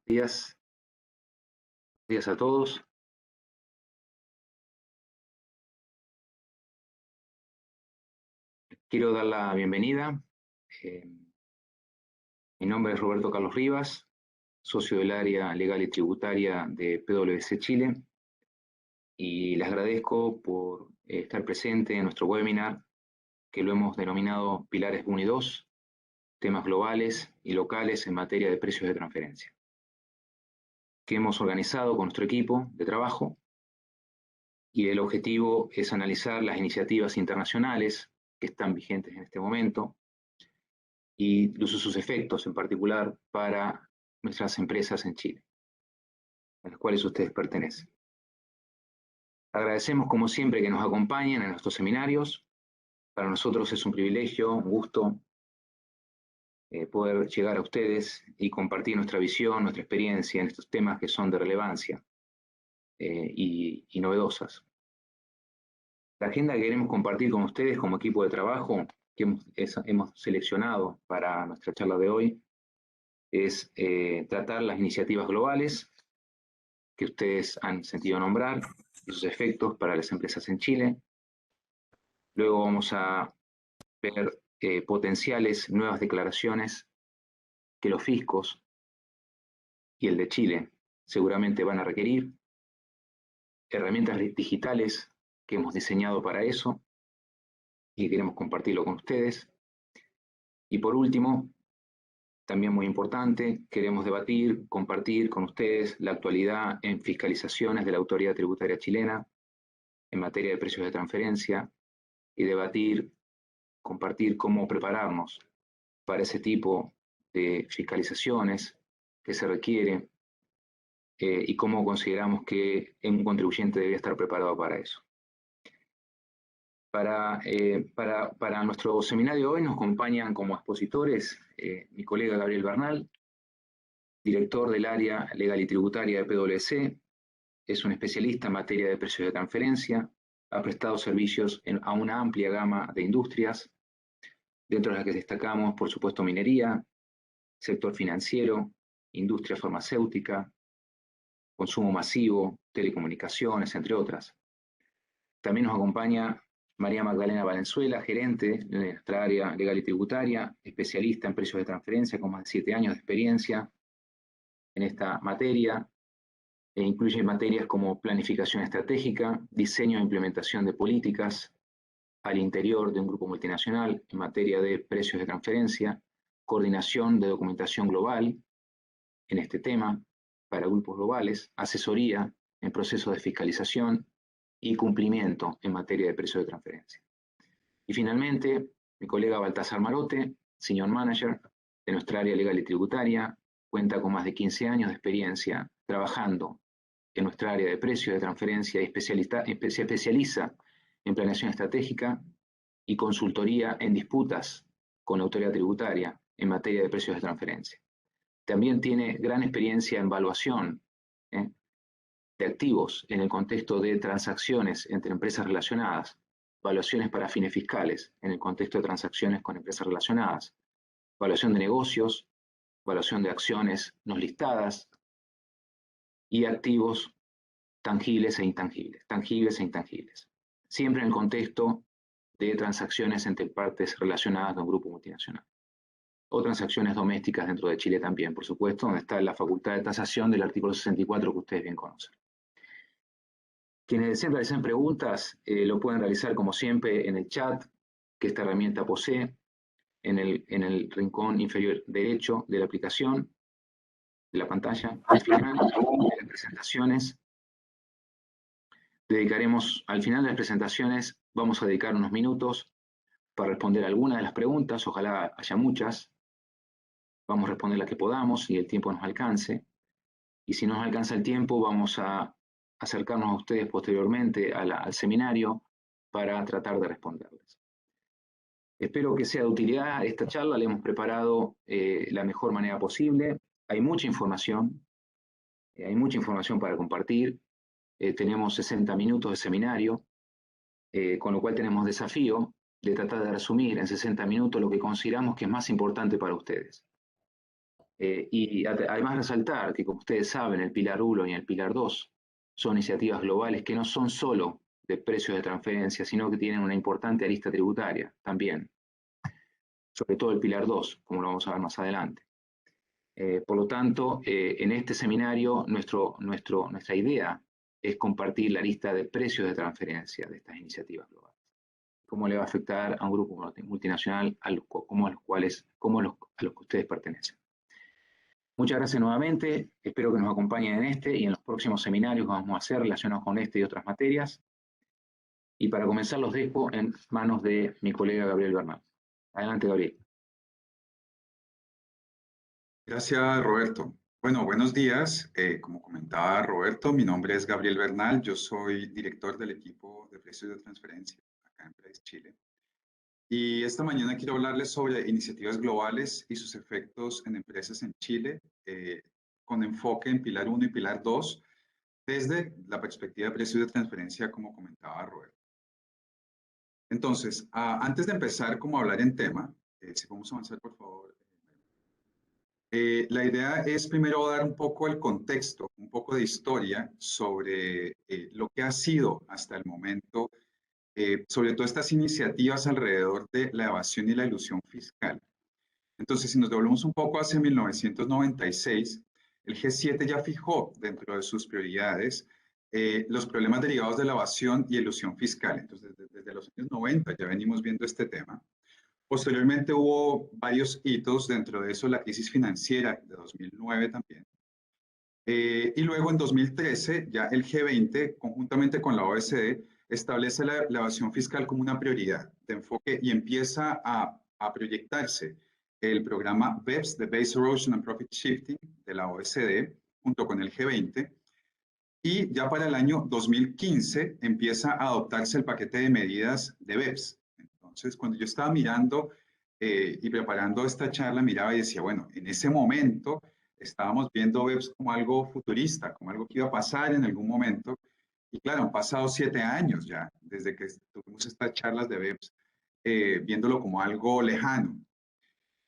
Buenos días a todos. Quiero dar la bienvenida. Mi nombre es Roberto Carlos Rivas, socio del área legal y tributaria de PwC Chile, y les agradezco por estar presente en nuestro webinar, que lo hemos denominado Pilares 1 y 2, temas globales y locales en materia de precios de transferencia, que hemos organizado con nuestro equipo de trabajo, y el objetivo es analizar las iniciativas internacionales que están vigentes en este momento y sus efectos en particular para nuestras empresas en Chile, a las cuales ustedes pertenecen. Agradecemos como siempre que nos acompañen en nuestros seminarios. Para nosotros es un privilegio, un gusto poder llegar a ustedes y compartir nuestra visión, nuestra experiencia en estos temas que son de relevancia y novedosas. La agenda que queremos compartir con ustedes como equipo de trabajo que hemos seleccionado para nuestra charla de hoy es tratar las iniciativas globales que ustedes han sentido nombrar y sus efectos para las empresas en Chile. Luego vamos a ver potenciales nuevas declaraciones que los fiscos y el de Chile seguramente van a requerir, herramientas digitales que hemos diseñado para eso y queremos compartirlo con ustedes. Y por último, también muy importante, queremos debatir, compartir con ustedes la actualidad en fiscalizaciones de la Autoridad Tributaria Chilena en materia de precios de transferencia y debatir, compartir cómo prepararnos para ese tipo de fiscalizaciones que se requiere y cómo consideramos que un contribuyente debe estar preparado para eso. Para nuestro seminario de hoy nos acompañan como expositores mi colega Gabriel Bernal, director del área legal y tributaria de PwC, es un especialista en materia de precios de transferencia, ha prestado servicios a una amplia gama de industrias, dentro de las que destacamos, por supuesto, minería, sector financiero, industria farmacéutica, consumo masivo, telecomunicaciones, entre otras. También nos acompaña María Magdalena Valenzuela, gerente de nuestra área legal y tributaria, especialista en precios de transferencia con más de 7 años de experiencia en esta materia, e incluye materias como planificación estratégica, diseño e implementación de políticas al interior de un grupo multinacional en materia de precios de transferencia, coordinación de documentación global en este tema para grupos globales, asesoría en procesos de fiscalización y cumplimiento en materia de precios de transferencia. Y finalmente, mi colega Baltasar Marote, Senior Manager de nuestra área legal y tributaria, cuenta con más de 15 años de experiencia trabajando en nuestra área de precios de transferencia y se especializa en planeación estratégica y consultoría en disputas con la autoridad tributaria en materia de precios de transferencia. También tiene gran experiencia en evaluación de activos en el contexto de transacciones entre empresas relacionadas, evaluaciones para fines fiscales en el contexto de transacciones con empresas relacionadas, evaluación de negocios, evaluación de acciones no listadas y activos tangibles e intangibles, siempre en el contexto de transacciones entre partes relacionadas de un grupo multinacional. O transacciones domésticas dentro de Chile también, por supuesto, donde está la facultad de tasación del artículo 64 que ustedes bien conocen. Quienes deseen realizar preguntas lo pueden realizar como siempre en el chat que esta herramienta posee, en el rincón inferior derecho de la aplicación, de la pantalla. Al final de las presentaciones, al final de las presentaciones, vamos a dedicar unos minutos para responder algunas de las preguntas, ojalá haya muchas. Vamos a responder las que podamos y el tiempo nos alcance. Y si no nos alcanza el tiempo, vamos a acercarnos a ustedes posteriormente al seminario para tratar de responderles. Espero que sea de utilidad esta charla, la hemos preparado la mejor manera posible. Hay mucha información para compartir. Tenemos 60 minutos de seminario, con lo cual tenemos desafío de tratar de resumir en 60 minutos lo que consideramos que es más importante para ustedes. Además resaltar que, como ustedes saben, el Pilar 1 y el Pilar 2 son iniciativas globales que no son solo de precios de transferencia, sino que tienen una importante arista tributaria también, sobre todo el Pilar 2, como lo vamos a ver más adelante. Por lo tanto, en este seminario nuestra idea es compartir la lista de precios de transferencia de estas iniciativas globales. Cómo le va a afectar a un grupo multinacional como a los que ustedes pertenecen. Muchas gracias nuevamente, espero que nos acompañen en este y en los próximos seminarios que vamos a hacer relacionados con este y otras materias. Y para comenzar los dejo en manos de mi colega Gabriel Bernal. Adelante, Gabriel. Gracias, Roberto. Bueno, buenos días. Como comentaba Roberto, mi nombre es Gabriel Bernal. Yo soy director del equipo de precios de transferencia acá en Price Chile. Y esta mañana quiero hablarles sobre iniciativas globales y sus efectos en empresas en Chile, con enfoque en Pilar 1 y Pilar 2, desde la perspectiva de precios de transferencia, como comentaba Roberto. Entonces, antes de empezar como a hablar en tema, si podemos avanzar, por favor. La idea es primero dar un poco el contexto, un poco de historia sobre lo que ha sido hasta el momento, sobre todo estas iniciativas alrededor de la evasión y la elusión fiscal. Entonces, si nos devolvemos un poco hacia 1996, el G7 ya fijó dentro de sus prioridades los problemas derivados de la evasión y elusión fiscal. Entonces, desde los años 90 ya venimos viendo este tema. Posteriormente hubo varios hitos, dentro de eso la crisis financiera de 2009 también. Y luego en 2013 ya el G20, conjuntamente con la OECD, establece la evasión fiscal como una prioridad de enfoque y empieza a proyectarse el programa BEPS, the Base Erosion and Profit Shifting, de la OECD, junto con el G20. Y ya para el año 2015 empieza a adoptarse el paquete de medidas de BEPS. Entonces, cuando yo estaba mirando y preparando esta charla, miraba y decía, bueno, en ese momento estábamos viendo BEPS como algo futurista, como algo que iba a pasar en algún momento. Y claro, han pasado 7 años ya desde que tuvimos estas charlas de BEPS, viéndolo como algo lejano.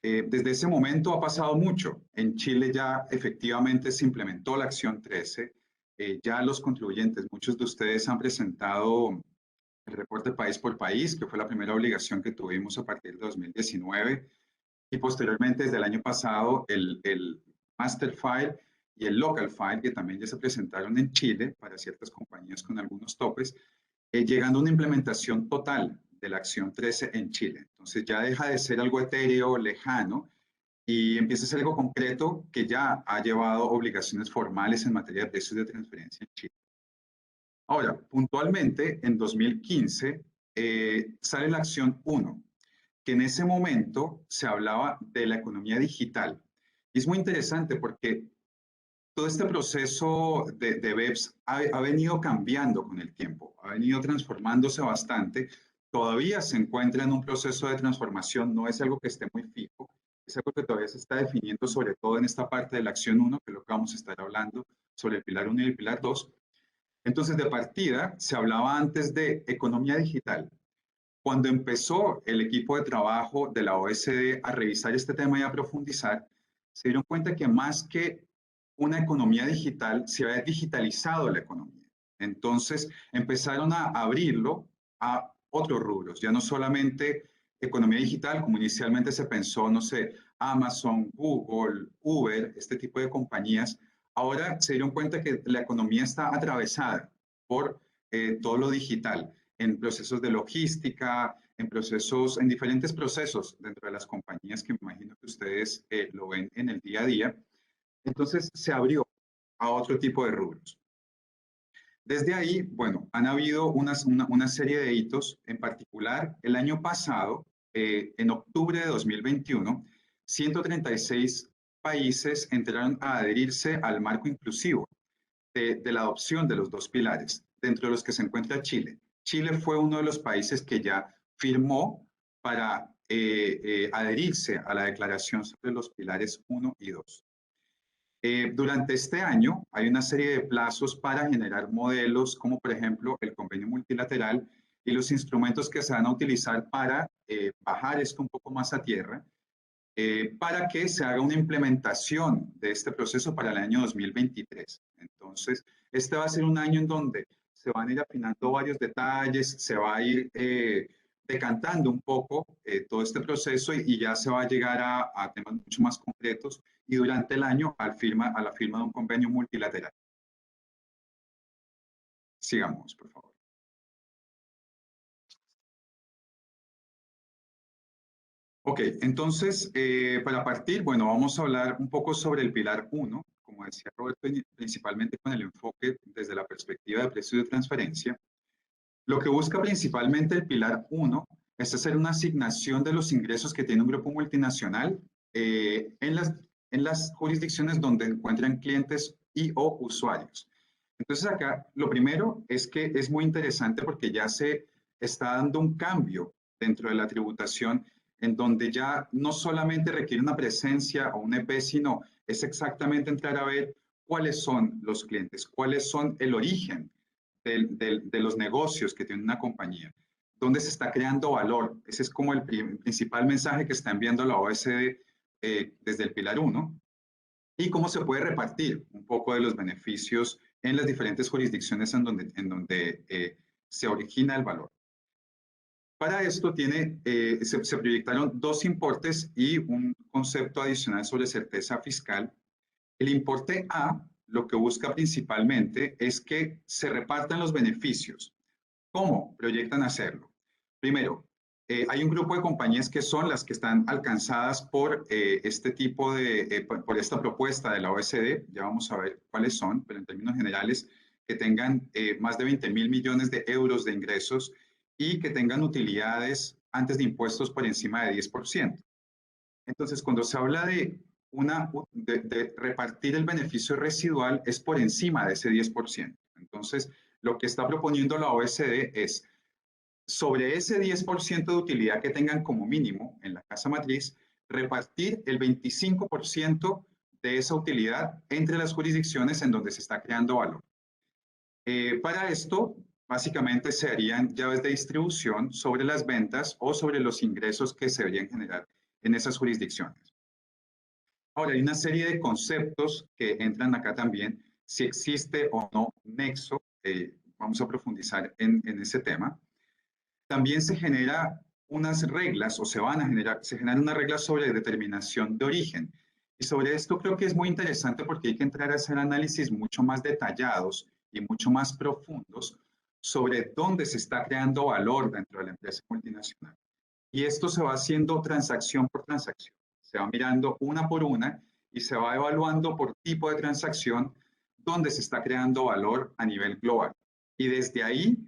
Desde ese momento ha pasado mucho. En Chile ya efectivamente se implementó la Acción 13. Ya los contribuyentes, muchos de ustedes han presentado el reporte país por país, que fue la primera obligación que tuvimos a partir de 2019. Y posteriormente, desde el año pasado, el Master File y el Local File, que también ya se presentaron en Chile para ciertas compañías con algunos topes, llegando a una implementación total de la Acción 13 en Chile. Entonces ya deja de ser algo etéreo, lejano, y empieza a ser algo concreto que ya ha llevado obligaciones formales en materia de precios de transferencia en Chile. Ahora, puntualmente, en 2015 sale la Acción 1, que en ese momento se hablaba de la economía digital. Y es muy interesante porque todo este proceso de BEPS ha venido cambiando con el tiempo, ha venido transformándose bastante. Todavía se encuentra en un proceso de transformación, no es algo que esté muy fijo, es algo que todavía se está definiendo, sobre todo en esta parte de la acción 1, que es lo que vamos a estar hablando sobre el pilar 1 y el pilar 2. Entonces, de partida, se hablaba antes de economía digital. Cuando empezó el equipo de trabajo de la OECD a revisar este tema y a profundizar, se dieron cuenta que más que una economía digital, se había digitalizado la economía. Entonces empezaron a abrirlo a otros rubros, ya no solamente economía digital, como inicialmente se pensó, no sé, Amazon, Google, Uber, este tipo de compañías. Ahora se dieron cuenta que la economía está atravesada por todo lo digital, en procesos de logística, en diferentes procesos dentro de las compañías que me imagino que ustedes lo ven en el día a día. Entonces se abrió a otro tipo de rubros. Desde ahí, bueno, han habido una serie de hitos, en particular el año pasado, en octubre de 2021, 136 países entraron a adherirse al marco inclusivo de la adopción de los dos pilares, dentro de los que se encuentra Chile. Chile fue uno de los países que ya firmó para adherirse a la declaración sobre los pilares 1 y 2. Durante este año hay una serie de plazos para generar modelos, como por ejemplo el convenio multilateral y los instrumentos que se van a utilizar para bajar esto un poco más a tierra. para que se haga una implementación de este proceso para el año 2023. Entonces, este va a ser un año en donde se van a ir afinando varios detalles, se va a ir decantando un poco todo este proceso y ya se va a llegar a temas mucho más concretos y durante el año a la firma de un convenio multilateral. Sigamos, por favor. Ok, entonces, para partir, bueno, vamos a hablar un poco sobre el pilar 1, como decía Roberto, principalmente con el enfoque desde la perspectiva de precios de transferencia. Lo que busca principalmente el pilar 1 es hacer una asignación de los ingresos que tiene un grupo multinacional en las jurisdicciones donde encuentran clientes y o usuarios. Entonces acá lo primero es que es muy interesante porque ya se está dando un cambio dentro de la tributación en donde ya no solamente requiere una presencia o un EP, sino es exactamente entrar a ver cuáles son los clientes, cuáles son el origen de los negocios que tiene una compañía, dónde se está creando valor. Ese es como el principal mensaje que está enviando la OECD desde el pilar 1 y cómo se puede repartir un poco de los beneficios en las diferentes jurisdicciones en donde se origina el valor. Para esto se proyectaron dos importes y un concepto adicional sobre certeza fiscal. El importe A lo que busca principalmente es que se repartan los beneficios. ¿Cómo proyectan hacerlo? Primero, hay un grupo de compañías que son las que están alcanzadas por este tipo por esta propuesta de la OECD. Ya vamos a ver cuáles son, pero en términos generales, que tengan más de 20.000 millones de euros de ingresos y que tengan utilidades antes de impuestos por encima de 10%. Entonces, cuando se habla de repartir el beneficio residual, es por encima de ese 10%. Entonces, lo que está proponiendo la OECD es, sobre ese 10% de utilidad que tengan como mínimo en la casa matriz, repartir el 25% de esa utilidad entre las jurisdicciones en donde se está creando valor. Para esto, básicamente se harían llaves de distribución sobre las ventas o sobre los ingresos que se deberían generar en esas jurisdicciones. Ahora, hay una serie de conceptos que entran acá también, si existe o no nexo, vamos a profundizar en ese tema. También se generan unas reglas, o se generan unas reglas sobre determinación de origen. Y sobre esto creo que es muy interesante porque hay que entrar a hacer análisis mucho más detallados y mucho más profundos sobre dónde se está creando valor dentro de la empresa multinacional. Y esto se va haciendo transacción por transacción. Se va mirando una por una y se va evaluando por tipo de transacción dónde se está creando valor a nivel global. Y desde ahí,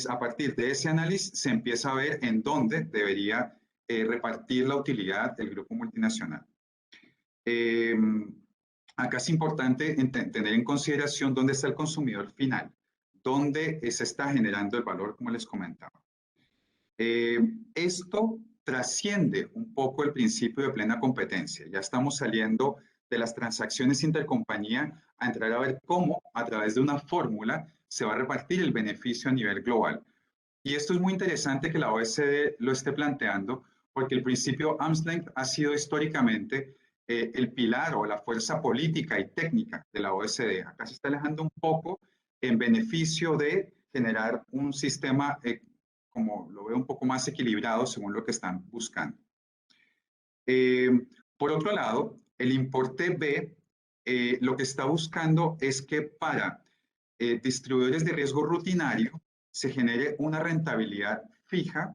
a partir de ese análisis, se empieza a ver en dónde debería repartir la utilidad del grupo multinacional. Acá es importante tener en consideración dónde está el consumidor final, dónde se está generando el valor, como les comentaba. Esto trasciende un poco el principio de plena competencia. Ya estamos saliendo de las transacciones intercompañía a entrar a ver cómo, a través de una fórmula, se va a repartir el beneficio a nivel global. Y esto es muy interesante que la OECD lo esté planteando, porque el principio arm's length ha sido históricamente el pilar o la fuerza política y técnica de la OECD. Acá se está alejando un poco en beneficio de generar un sistema como lo veo un poco más equilibrado según lo que están buscando. Por otro lado, el importe B lo que está buscando es que para distribuidores de riesgo rutinario se genere una rentabilidad fija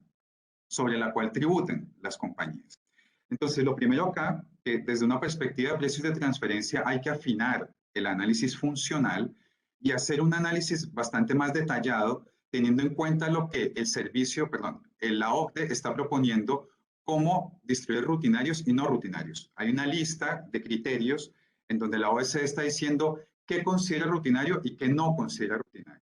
sobre la cual tributen las compañías. Entonces, lo primero acá, que desde una perspectiva de precios de transferencia hay que afinar el análisis funcional y hacer un análisis bastante más detallado teniendo en cuenta lo que la OCDE está proponiendo como distribuir rutinarios y no rutinarios. Hay una lista de criterios en donde la OECD está diciendo qué considera rutinario y qué no considera rutinario.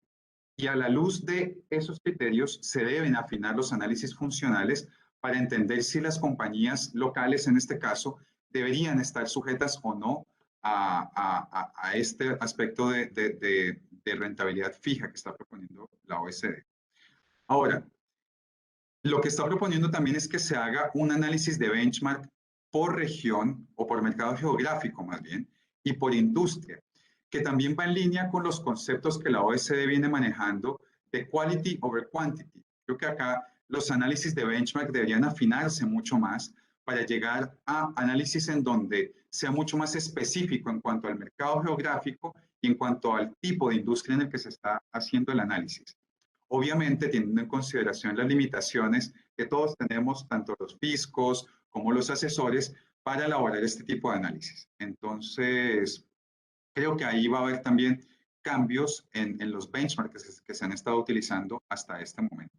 Y a la luz de esos criterios se deben afinar los análisis funcionales para entender si las compañías locales, en este caso, deberían estar sujetas o no a este aspecto de rentabilidad fija que está proponiendo la OECD. Ahora, lo que está proponiendo también es que se haga un análisis de benchmark por región o por mercado geográfico más bien, y por industria, que también va en línea con los conceptos que la OECD viene manejando de quality over quantity. Creo que acá los análisis de benchmark deberían afinarse mucho más para llegar a análisis en donde sea mucho más específico en cuanto al mercado geográfico y en cuanto al tipo de industria en el que se está haciendo el análisis. Obviamente, teniendo en consideración las limitaciones que todos tenemos, tanto los fiscos como los asesores, para elaborar este tipo de análisis. Entonces, creo que ahí va a haber también cambios en los benchmarks que se han estado utilizando hasta este momento.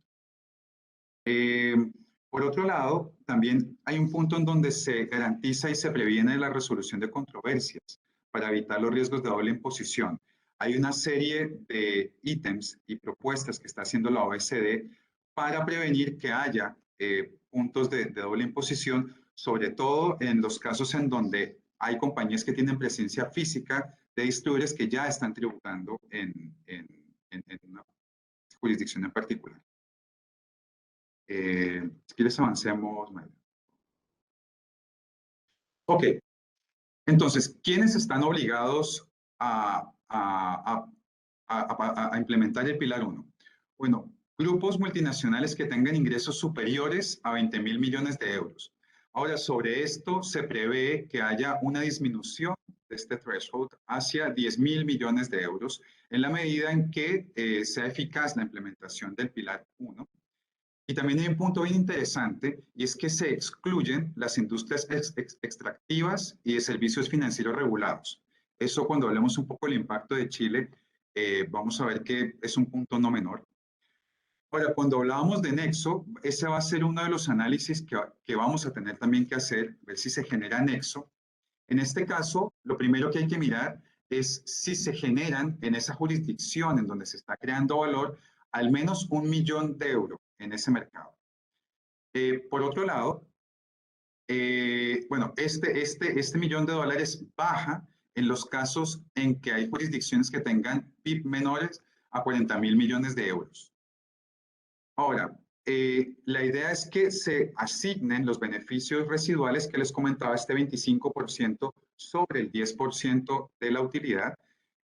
Por otro lado, también hay un punto en donde se garantiza y se previene la resolución de controversias para evitar los riesgos de doble imposición. Hay una serie de ítems y propuestas que está haciendo la OECD para prevenir que haya puntos de doble imposición, sobre todo en los casos en donde hay compañías que tienen presencia física de distribuidores que ya están tributando en una jurisdicción en particular. Si quieres avancemos. Ok, entonces, ¿quiénes están obligados a implementar el Pilar 1? Bueno, grupos multinacionales que tengan ingresos superiores a 20.000 millones de euros. Ahora, sobre esto se prevé que haya una disminución de este threshold hacia 10.000 millones de euros en la medida en que sea eficaz la implementación del Pilar 1. Y también hay un punto bien interesante y es que se excluyen las industrias extractivas y de servicios financieros regulados. Eso cuando hablemos un poco del impacto de Chile, vamos a ver que es un punto no menor. Ahora, cuando hablábamos de nexo, ese va a ser uno de los análisis que vamos a tener también que hacer, ver si se genera nexo. En este caso, lo primero que hay que mirar es si se generan en esa jurisdicción en donde se está creando valor al menos 1 millón de euros en ese mercado. Por otro lado, bueno, este millón de dólares baja en los casos en que hay jurisdicciones que tengan PIB menores a 40.000 millones de euros. Ahora, la idea es que se asignen los beneficios residuales que les comentaba, este 25% sobre el 10% de la utilidad,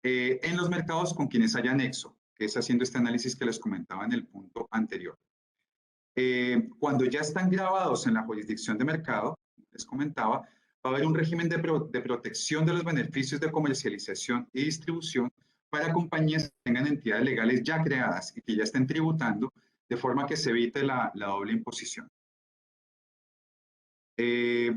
en los mercados con quienes haya nexo, que es haciendo este análisis que les comentaba en el punto anterior. Cuando ya están grabados en la jurisdicción de mercado, les comentaba, va a haber un régimen de protección de los beneficios de comercialización y distribución para compañías que tengan entidades legales ya creadas y que ya estén tributando, de forma que se evite la doble imposición.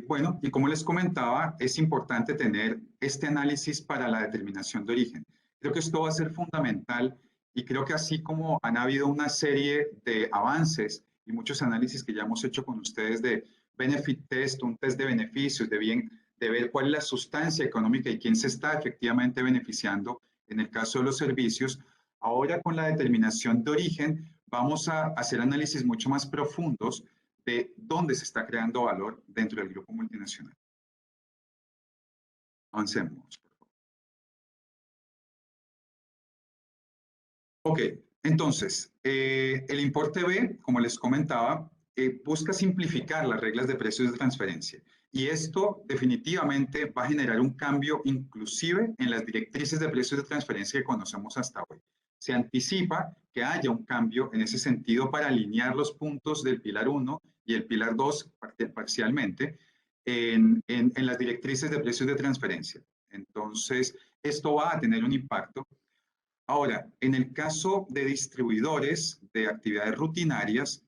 Bueno, y como les comentaba, es importante tener este análisis para la determinación de origen. Creo que esto va a ser fundamental y creo que así como han habido una serie de avances y muchos análisis que ya hemos hecho con ustedes de benefit test, un test de beneficios, de ver cuál es la sustancia económica y quién se está efectivamente beneficiando en el caso de los servicios, ahora con la determinación de origen vamos a hacer análisis mucho más profundos de dónde se está creando valor dentro del grupo multinacional. Avancemos, por favor. Ok, entonces, el importe B, como les comentaba, busca simplificar las reglas de precios de transferencia. Y esto definitivamente va a generar un cambio inclusive en las directrices de precios de transferencia que conocemos hasta hoy. Se anticipa que haya un cambio en ese sentido para alinear los puntos del Pilar 1 y el Pilar 2 parcialmente en las directrices de precios de transferencia. Entonces, esto va a tener un impacto. Ahora, en el caso de distribuidores de actividades rutinarias,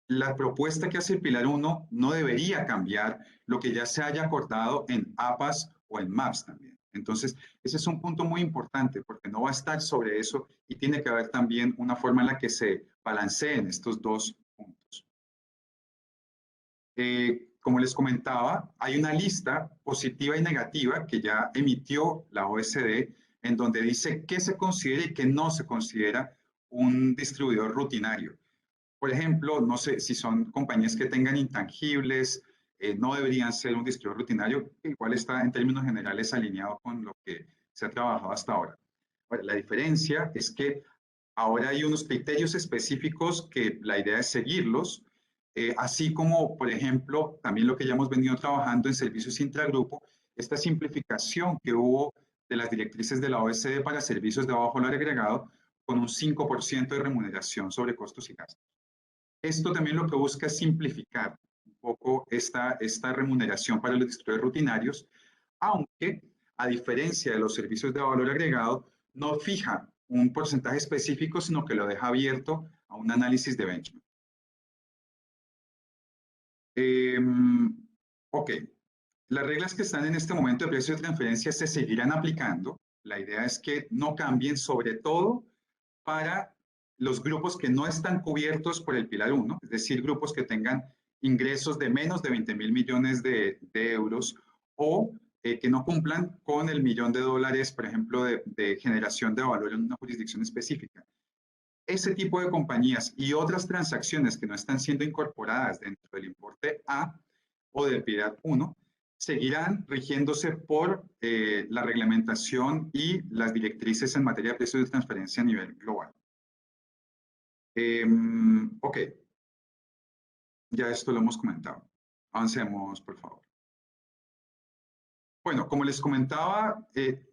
la propuesta que hace el Pilar 1 no debería cambiar lo que ya se haya acordado en APAS o en MAPS también. Entonces, ese es un punto muy importante porque no va a estar sobre eso y tiene que haber también una forma en la que se balanceen estos dos puntos. Como les comentaba, hay una lista positiva y negativa que ya emitió la OECD en donde dice qué se considera y qué no se considera un distribuidor rutinario. Por ejemplo, no sé si son compañías que tengan intangibles, no deberían ser un distribuidor rutinario, que igual está en términos generales alineado con lo que se ha trabajado hasta ahora. Ahora, la diferencia es que ahora hay unos criterios específicos que la idea es seguirlos así como, por ejemplo, también lo que ya hemos venido trabajando en servicios intragrupo, esta simplificación que hubo de las directrices de la OECD para servicios de bajo valor agregado con un 5% de remuneración sobre costos y gastos. Esto también lo que busca es simplificar un poco esta remuneración para los distribuidores rutinarios, aunque a diferencia de los servicios de valor agregado, no fija un porcentaje específico, sino que lo deja abierto a un análisis de benchmark. Ok, las reglas que están en este momento de precio de transferencia se seguirán aplicando. La idea es que no cambien, sobre todo para los grupos que no están cubiertos por el Pilar 1, es decir, grupos que tengan ingresos de menos de 20.000 millones de euros o que no cumplan con el $1.000.000, por ejemplo, de generación de valor en una jurisdicción específica. Ese tipo de compañías y otras transacciones que no están siendo incorporadas dentro del importe A o del Pilar 1 seguirán rigiéndose por la reglamentación y las directrices en materia de precios de transferencia a nivel global. Ok, ya esto lo hemos comentado. Avancemos, por favor. Bueno, como les comentaba,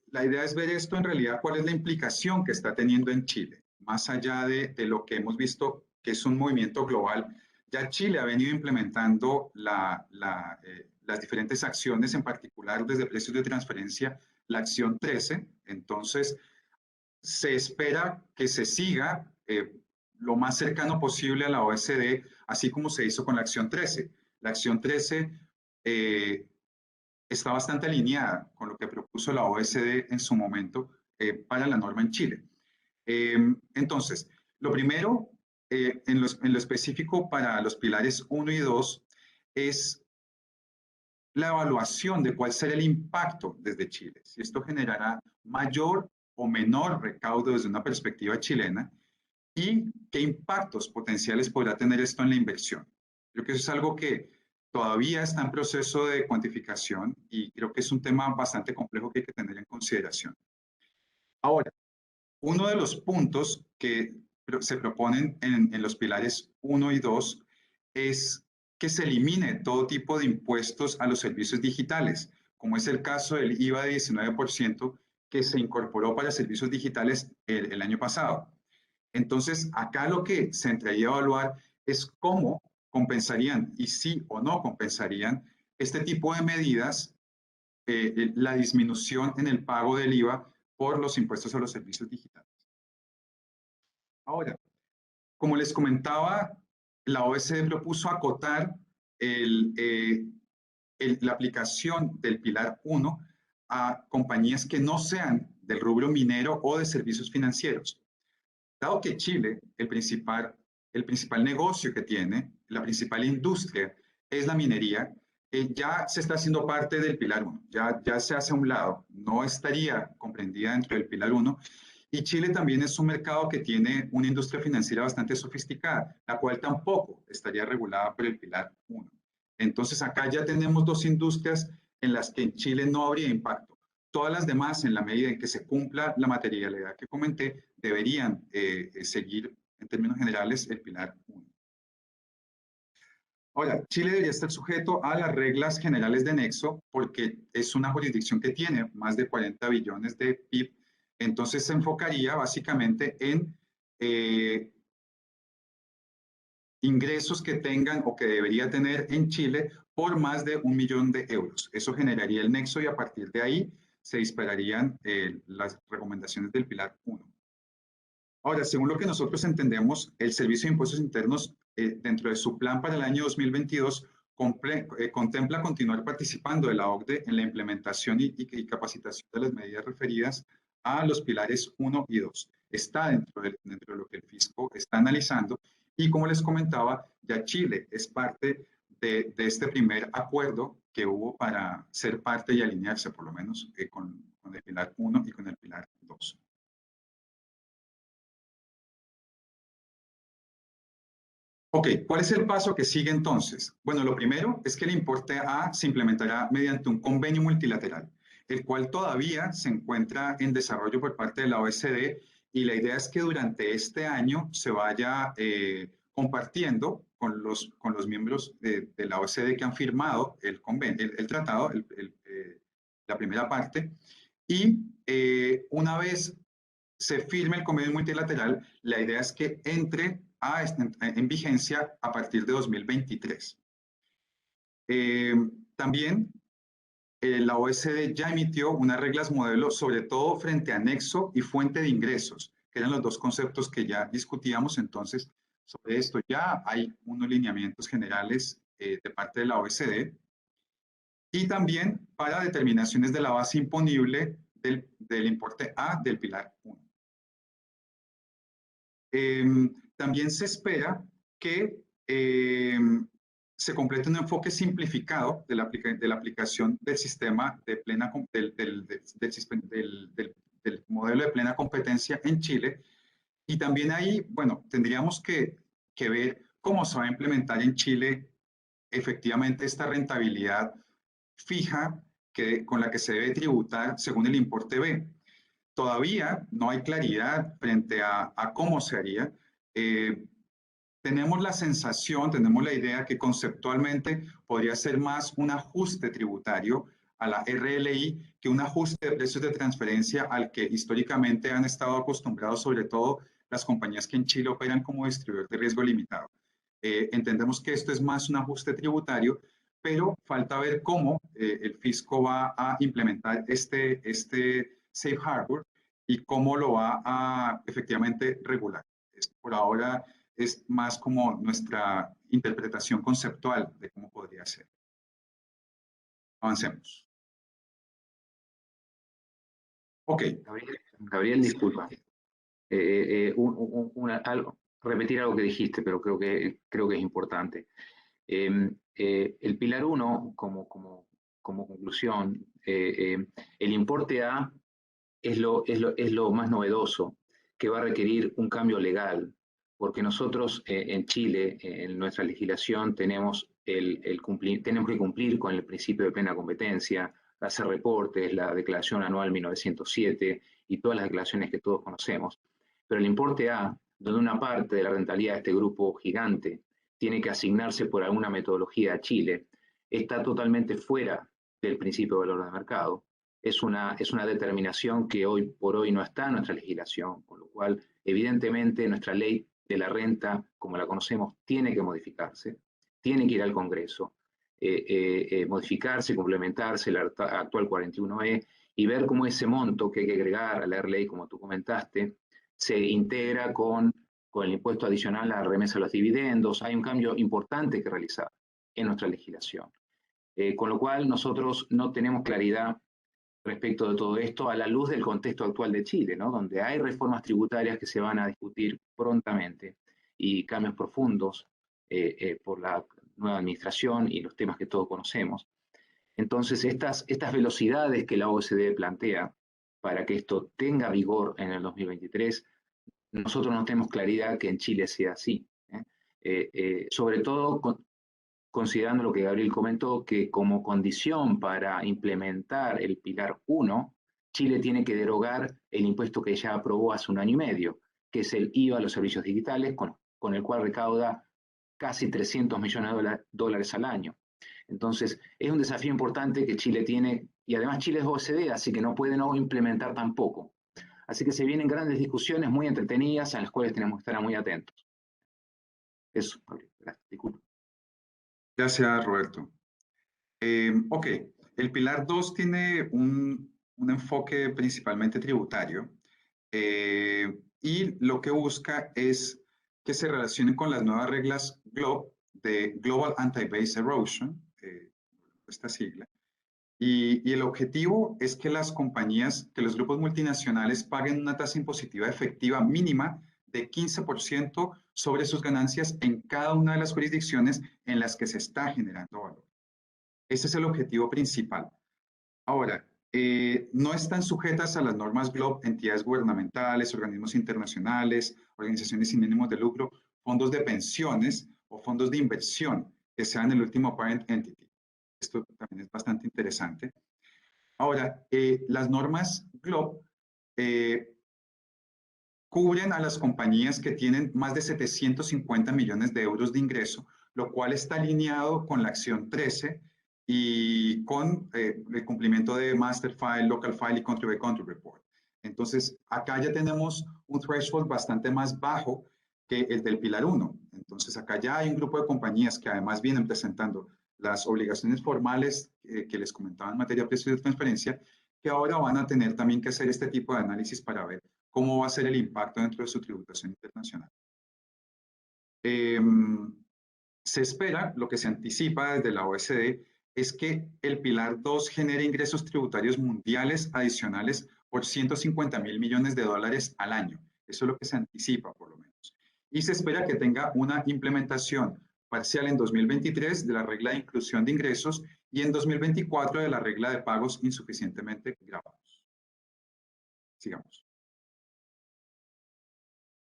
la idea es ver esto en realidad, cuál es la implicación que está teniendo en Chile, más allá de lo que hemos visto que es un movimiento global. Ya Chile ha venido implementando las diferentes acciones, en particular desde precios de transferencia, la acción 13. Entonces, se espera que se siga lo más cercano posible a la OECD, así como se hizo con la acción 13. La acción 13 está bastante alineada con lo que propuso la OECD en su momento para la norma en Chile. Entonces, lo primero, en lo específico para los pilares 1 y 2, es la evaluación de cuál será el impacto desde Chile. Si esto generará mayor o menor recaudo desde una perspectiva chilena y qué impactos potenciales podrá tener esto en la inversión. Creo que eso es algo que todavía está en proceso de cuantificación y creo que es un tema bastante complejo que hay que tener en consideración. Ahora, uno de los puntos que se proponen en los pilares 1 y 2 es que se elimine todo tipo de impuestos a los servicios digitales, como es el caso del IVA de 19% que se incorporó para servicios digitales el año pasado. Entonces, acá lo que se entraría a evaluar es cómo compensarían y sí o no compensarían este tipo de medidas, la disminución en el pago del IVA por los impuestos a los servicios digitales. Ahora, como les comentaba, la OECD propuso acotar la aplicación del Pilar 1 a compañías que no sean del rubro minero o de servicios financieros. Dado que Chile, el principal negocio que tiene, la principal industria es la minería, ya se está haciendo parte del Pilar 1, ya se hace a un lado, no estaría comprendida dentro del Pilar 1. Y Chile también es un mercado que tiene una industria financiera bastante sofisticada, la cual tampoco estaría regulada por el Pilar 1. Entonces acá ya tenemos dos industrias en las que en Chile no habría impacto. Todas las demás, en la medida en que se cumpla la materialidad que comenté, deberían seguir, en términos generales, el Pilar 1. Ahora, Chile debería estar sujeto a las reglas generales de Nexo porque es una jurisdicción que tiene más de 40 billones de PIB. Entonces se enfocaría básicamente en ingresos que tengan o que debería tener en Chile por más de 1 millón de euros. Eso generaría el nexo y a partir de ahí se dispararían las recomendaciones del Pilar 1. Ahora, según lo que nosotros entendemos, el Servicio de Impuestos Internos, dentro de su plan para el año 2022, contempla continuar participando de la OCDE en la implementación y capacitación de las medidas referidas a los pilares 1 y 2. Está dentro de lo que el fisco está analizando y, como les comentaba, ya Chile es parte de este primer acuerdo que hubo para ser parte y alinearse, por lo menos, con el pilar 1 y con el pilar 2. Ok, ¿cuál es el paso que sigue entonces? Bueno, lo primero es que el importe A se implementará mediante un convenio multilateral, el cual todavía se encuentra en desarrollo por parte de la OECD y la idea es que durante este año se vaya compartiendo con los miembros de la OCDE que han firmado el tratado, la primera parte, y una vez se firme el convenio multilateral, la idea es que entre en vigencia a partir de 2023. También la OECD ya emitió unas reglas modelo, sobre todo frente a nexo y fuente de ingresos, que eran los dos conceptos que ya discutíamos. Entonces, sobre esto ya hay unos lineamientos generales de parte de la OECD. Y también para determinaciones de la base imponible del importe A del pilar 1. También se espera que se complete un enfoque simplificado de la aplicación del sistema de plena, del modelo de plena competencia en Chile. Y también ahí, bueno, tendríamos que ver cómo se va a implementar en Chile efectivamente esta rentabilidad fija con la que se debe tributar según el importe B. Todavía no hay claridad frente a cómo se haría. Tenemos la sensación, tenemos la idea que conceptualmente podría ser más un ajuste tributario a la RLI que un ajuste de precios de transferencia al que históricamente han estado acostumbrados, sobre todo las compañías que en Chile operan como distribuidor de riesgo limitado. Entendemos que esto es más un ajuste tributario, pero falta ver cómo el fisco va a implementar este safe harbor y cómo lo va a efectivamente regular. Por ahora es más como nuestra interpretación conceptual de cómo podría ser. Avancemos. Ok. Gabriel, disculpa. Repetir algo que dijiste, pero creo que es importante. El pilar 1, como conclusión, el importe A es lo más novedoso, que va a requerir un cambio legal, porque nosotros en Chile, en nuestra legislación, tenemos que cumplir con el principio de plena competencia, hacer reportes, la declaración anual 1907 y todas las declaraciones que todos conocemos. Pero el importe A, donde una parte de la rentabilidad de este grupo gigante tiene que asignarse por alguna metodología a Chile, está totalmente fuera del principio de valor de mercado. Es una determinación que hoy por hoy no está en nuestra legislación, con lo cual, evidentemente, nuestra ley de la renta, como la conocemos, tiene que modificarse, tiene que ir al Congreso, modificarse, complementarse la actual 41E y ver cómo ese monto que hay que agregar a la ley, como tú comentaste, se integra con el impuesto adicional a la remesa de los dividendos. Hay un cambio importante que realizar en nuestra legislación. Con lo cual, nosotros no tenemos claridad respecto de todo esto a la luz del contexto actual de Chile, ¿no? Donde hay reformas tributarias que se van a discutir prontamente y cambios profundos por la nueva administración y los temas que todos conocemos. Entonces, estas velocidades que la OCDE plantea para que esto tenga vigor en el 2023, nosotros no tenemos claridad que en Chile sea así. Sobre todo considerando lo que Gabriel comentó, que como condición para implementar el pilar 1, Chile tiene que derogar el impuesto que ya aprobó hace un año y medio, que es el IVA a los servicios digitales, con el cual recauda casi 300 millones de dólares al año. Entonces, es un desafío importante que Chile tiene, y además Chile es OCDE, así que no puede no implementar tampoco. Así que se vienen grandes discusiones muy entretenidas en las cuales tenemos que estar muy atentos. Eso, gracias, disculpa. Gracias, Roberto. Ok, el pilar 2 tiene un enfoque principalmente tributario y lo que busca es que se relacionen con las nuevas reglas de Global Anti-Base Erosion, esta sigla. Y el objetivo es que las compañías, que los grupos multinacionales paguen una tasa impositiva efectiva mínima de 15% sobre sus ganancias en cada una de las jurisdicciones en las que se está generando valor. Ese es el objetivo principal. Ahora, no están sujetas a las normas GloBE entidades gubernamentales, organismos internacionales, organizaciones sin ánimos de lucro, fondos de pensiones o fondos de inversión que sean el último parent entity. Esto también es bastante interesante. Ahora, las normas GloBE cubren a las compañías que tienen más de 750 millones de euros de ingreso, lo cual está alineado con la acción 13 y con el cumplimiento de Master File, Local File y Country by Country Report. Entonces, acá ya tenemos un threshold bastante más bajo que el del Pilar 1. Entonces, acá ya hay un grupo de compañías que además vienen presentando las obligaciones formales que les comentaba en materia de precios de transferencia, que ahora van a tener también que hacer este tipo de análisis para ver cómo va a ser el impacto dentro de su tributación internacional. Se espera, lo que se anticipa desde la OECD, es que el Pilar 2 genere ingresos tributarios mundiales adicionales por 150.000 millones de dólares al año. Eso es lo que se anticipa, por lo menos. Y se espera que tenga una implementación parcial en 2023 de la regla de inclusión de ingresos y en 2024 de la regla de pagos insuficientemente gravados. Sigamos.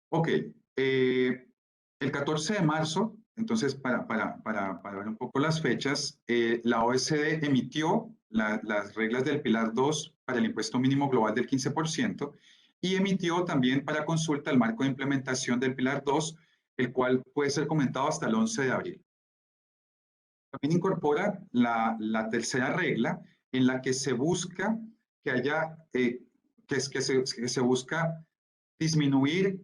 Ok, el 14 de marzo, entonces para ver un poco las fechas, la OECD emitió las reglas del Pilar 2 para el impuesto mínimo global del 15% y emitió también para consulta el marco de implementación del Pilar 2, el cual puede ser comentado hasta el 11 de abril. También incorpora la tercera regla en la que se busca que haya, que se busca disminuir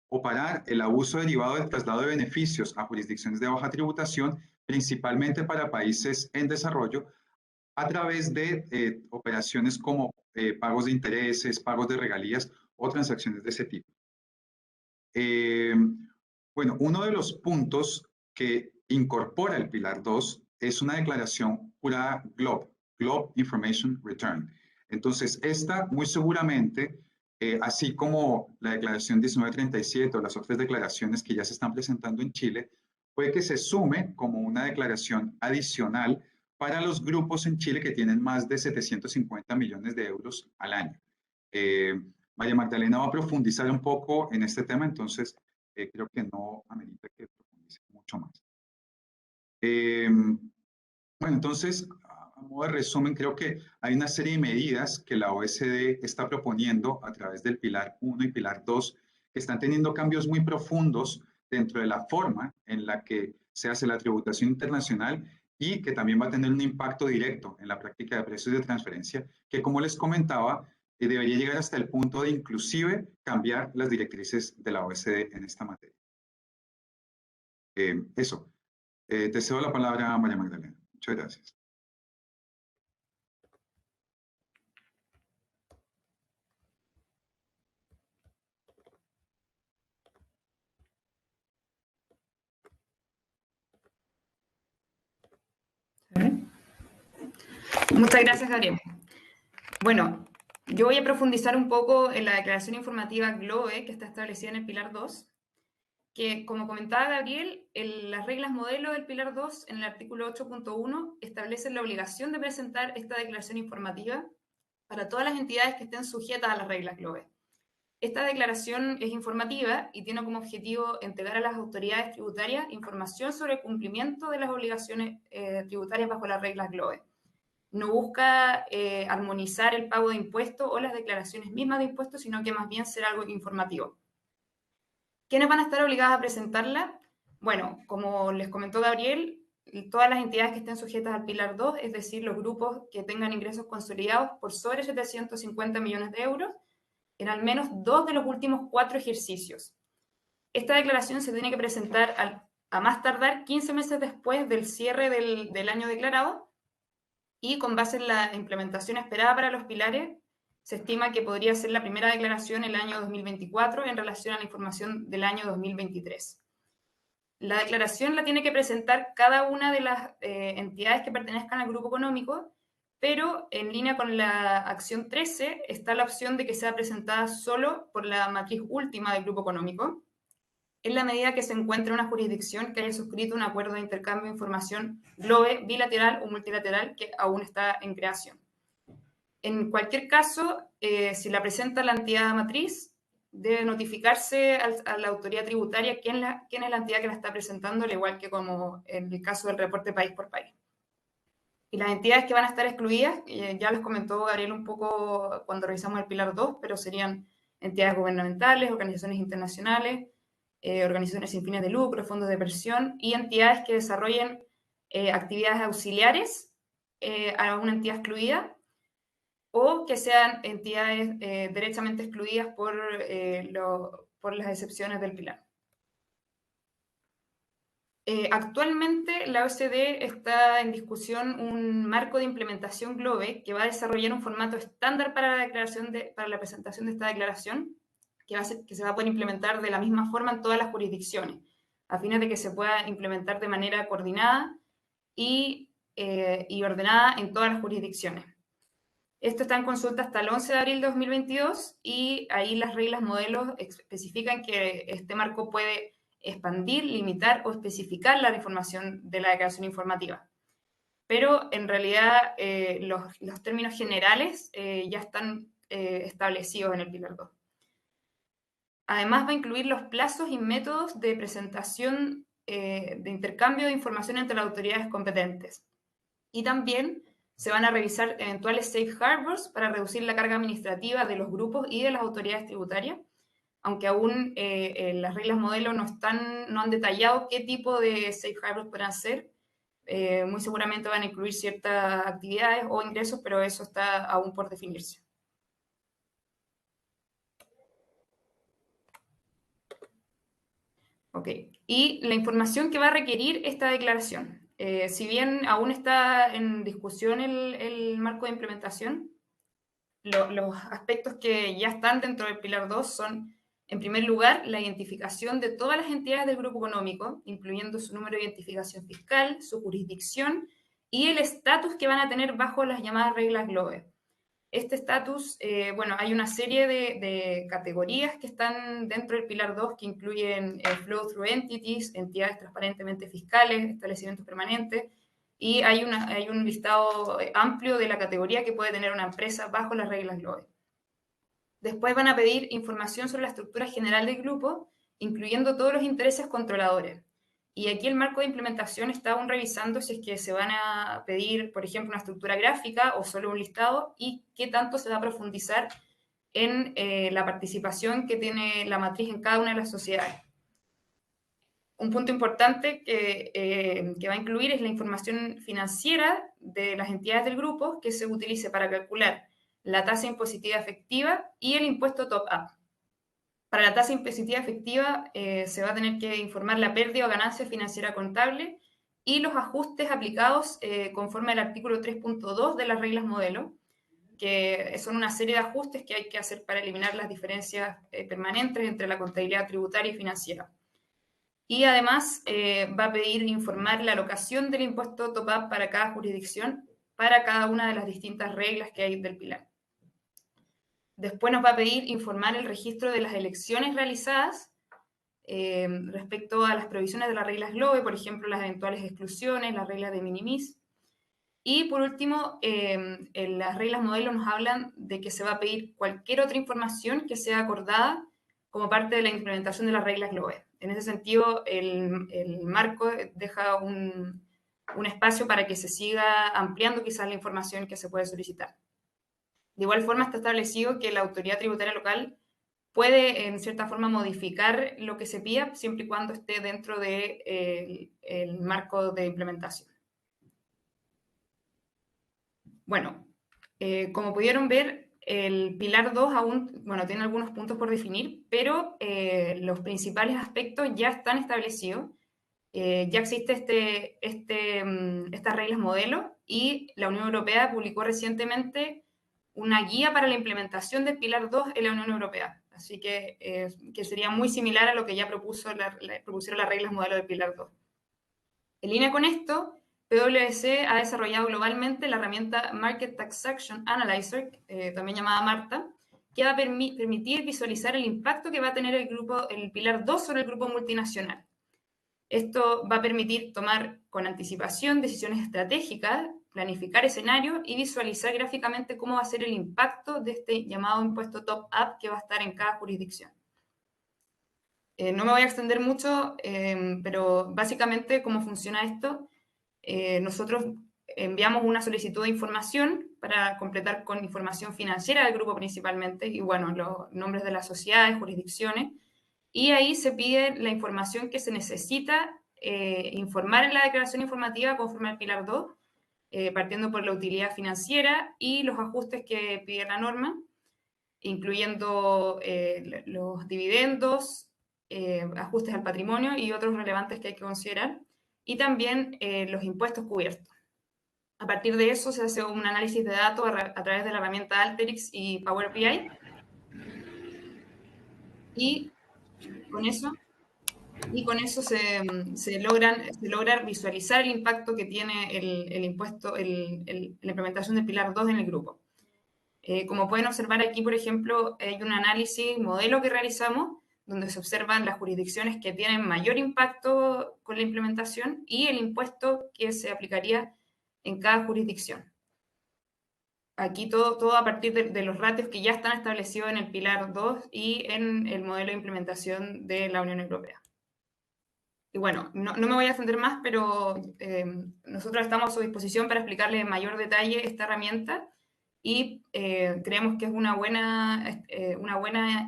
o parar el abuso derivado del traslado de beneficios a jurisdicciones de baja tributación, principalmente para países en desarrollo, a través de operaciones como pagos de intereses, pagos de regalías o transacciones de ese tipo. Bueno, uno de los puntos que incorpora el Pilar 2 es una declaración jurada GloB, Globe Information Return. Entonces, esta muy seguramente, así como la declaración 1937 o las otras declaraciones que ya se están presentando en Chile, puede que se sume como una declaración adicional para los grupos en Chile que tienen más de 750 millones de euros al año. María Magdalena va a profundizar un poco en este tema, entonces creo que no amerita que profundice mucho más. Bueno, entonces, a modo de resumen, creo que hay una serie de medidas que la OECD está proponiendo a través del Pilar 1 y Pilar 2 que están teniendo cambios muy profundos dentro de la forma en la que se hace la tributación internacional y que también va a tener un impacto directo en la práctica de precios de transferencia, que como les comentaba, debería llegar hasta el punto de inclusive cambiar las directrices de la OECD en esta materia. Eso. Te cedo la palabra a María Magdalena. Muchas gracias. Muchas gracias, Gabriel. Bueno, yo voy a profundizar un poco en la declaración informativa GLOBE que está establecida en el Pilar 2, que, como comentaba Gabriel, las reglas modelo del Pilar 2 en el artículo 8.1 establecen la obligación de presentar esta declaración informativa para todas las entidades que estén sujetas a las reglas GLOBE. Esta declaración es informativa y tiene como objetivo entregar a las autoridades tributarias información sobre el cumplimiento de las obligaciones tributarias bajo las reglas GLOBE. No busca armonizar el pago de impuestos o las declaraciones mismas de impuestos, sino que más bien ser algo informativo. ¿Quiénes van a estar obligadas a presentarla? Bueno, como les comentó Gabriel, todas las entidades que estén sujetas al Pilar 2, es decir, los grupos que tengan ingresos consolidados por sobre 750 millones de euros, en al menos 2 de los últimos 4 ejercicios. Esta declaración se tiene que presentar a más tardar 15 meses después del cierre del año declarado, y con base en la implementación esperada para los pilares, se estima que podría ser la primera declaración el año 2024 en relación a la información del año 2023. La declaración la tiene que presentar cada una de las entidades que pertenezcan al grupo económico, pero en línea con la acción 13 está la opción de que sea presentada solo por la matriz última del grupo económico, en la medida que se encuentre una jurisdicción que haya suscrito un acuerdo de intercambio de información GLOBE bilateral o multilateral que aún está en creación. En cualquier caso, si la presenta la entidad matriz, debe notificarse a la autoridad tributaria quién es la entidad que la está presentando, al igual que como en el caso del reporte país por país. Y las entidades que van a estar excluidas, ya les comentó Gabriel un poco cuando revisamos el Pilar 2, pero serían entidades gubernamentales, organizaciones internacionales, organizaciones sin fines de lucro, fondos de inversión y entidades que desarrollen actividades auxiliares a una entidad excluida o que sean entidades derechamente excluidas por las excepciones del pilar. Actualmente la OECD está en discusión un marco de implementación GLOBE que va a desarrollar un formato estándar para la presentación de esta declaración que se va a poder implementar de la misma forma en todas las jurisdicciones, a fines de que se pueda implementar de manera coordinada y ordenada en todas las jurisdicciones. Esto está en consulta hasta el 11 de abril de 2022 y ahí las reglas modelos especifican que este marco puede expandir, limitar o especificar la información de la declaración informativa. Pero en realidad los términos generales ya están establecidos en el Pilar 2. Además va a incluir los plazos y métodos de presentación de intercambio de información entre las autoridades competentes. Y también se van a revisar eventuales safe harbors para reducir la carga administrativa de los grupos y de las autoridades tributarias, aunque aún las reglas modelo no han detallado qué tipo de safe harbors podrán ser. Muy seguramente van a incluir ciertas actividades o ingresos, pero eso está aún por definirse. Ok, y la información que va a requerir esta declaración. Si bien aún está en discusión el marco de implementación, los aspectos que ya están dentro del Pilar 2 son, en primer lugar, la identificación de todas las entidades del grupo económico, incluyendo su número de identificación fiscal, su jurisdicción y el estatus que van a tener bajo las llamadas reglas GLOBE. Este estatus, bueno, hay una serie de categorías que están dentro del Pilar 2 que incluyen flow through entities, entidades transparentemente fiscales, establecimientos permanentes, y hay un listado amplio de la categoría que puede tener una empresa bajo las reglas GLOBE. Después van a pedir información sobre la estructura general del grupo, incluyendo todos los intereses controladores. Y aquí el marco de implementación está aún revisando si es que se van a pedir, por ejemplo, una estructura gráfica o solo un listado y qué tanto se va a profundizar en la participación que tiene la matriz en cada una de las sociedades. Un punto importante que va a incluir es la información financiera de las entidades del grupo que se utilice para calcular la tasa impositiva efectiva y el impuesto top-up. Para la tasa impositiva efectiva se va a tener que informar la pérdida o ganancia financiera contable y los ajustes aplicados conforme al artículo 3.2 de las reglas modelo, que son una serie de ajustes que hay que hacer para eliminar las diferencias permanentes entre la contabilidad tributaria y financiera. Y además va a pedir informar la alocación del impuesto top-up para cada jurisdicción, para cada una de las distintas reglas que hay del pilar. Después nos va a pedir informar el registro de las elecciones realizadas respecto a las provisiones de las reglas GLOBE, por ejemplo, las eventuales exclusiones, las reglas de minimis. Y por último, en las reglas modelo nos hablan de que se va a pedir cualquier otra información que sea acordada como parte de la implementación de las reglas GLOBE. En ese sentido, el marco deja un espacio para que se siga ampliando quizás la información que se puede solicitar. De igual forma, está establecido que la autoridad tributaria local puede, en cierta forma, modificar lo que se pida siempre y cuando esté dentro del marco de implementación. Bueno, como pudieron ver, el Pilar 2 aún, bueno, tiene algunos puntos por definir, pero los principales aspectos ya están establecidos. Ya existe estas reglas modelo y la Unión Europea publicó recientemente una guía para la implementación del Pilar 2 en la Unión Europea. Así que sería muy similar a lo que ya propusieron las reglas modelo del Pilar 2. En línea con esto, PwC ha desarrollado globalmente la herramienta Market Transaction Analyzer, también llamada MARTA, que va a permitir visualizar el impacto que va a tener el Pilar 2 sobre el grupo multinacional. Esto va a permitir tomar con anticipación decisiones estratégicas, planificar escenarios y visualizar gráficamente cómo va a ser el impacto de este llamado impuesto top-up que va a estar en cada jurisdicción. No me voy a extender mucho, pero básicamente cómo funciona esto. Nosotros enviamos una solicitud de información para completar con información financiera del grupo principalmente, y bueno, los nombres de las sociedades, jurisdicciones, y ahí se pide la información que se necesita informar en la declaración informativa conforme al Pilar 2, partiendo por la utilidad financiera y los ajustes que pide la norma, incluyendo los dividendos, ajustes al patrimonio y otros relevantes que hay que considerar, y también los impuestos cubiertos. A partir de eso se hace un análisis de datos a través de la herramienta Alteryx y Power BI, y con eso se logra visualizar el impacto que tiene el impuesto, la implementación del Pilar 2 en el grupo. Como pueden observar aquí, por ejemplo, hay un análisis modelo que realizamos donde se observan las jurisdicciones que tienen mayor impacto con la implementación y el impuesto que se aplicaría en cada jurisdicción. Aquí todo a partir de los ratios que ya están establecidos en el Pilar 2 y en el modelo de implementación de la Unión Europea. Y bueno, no me voy a extender más, pero nosotros estamos a su disposición para explicarle en mayor detalle esta herramienta y creemos que es una buena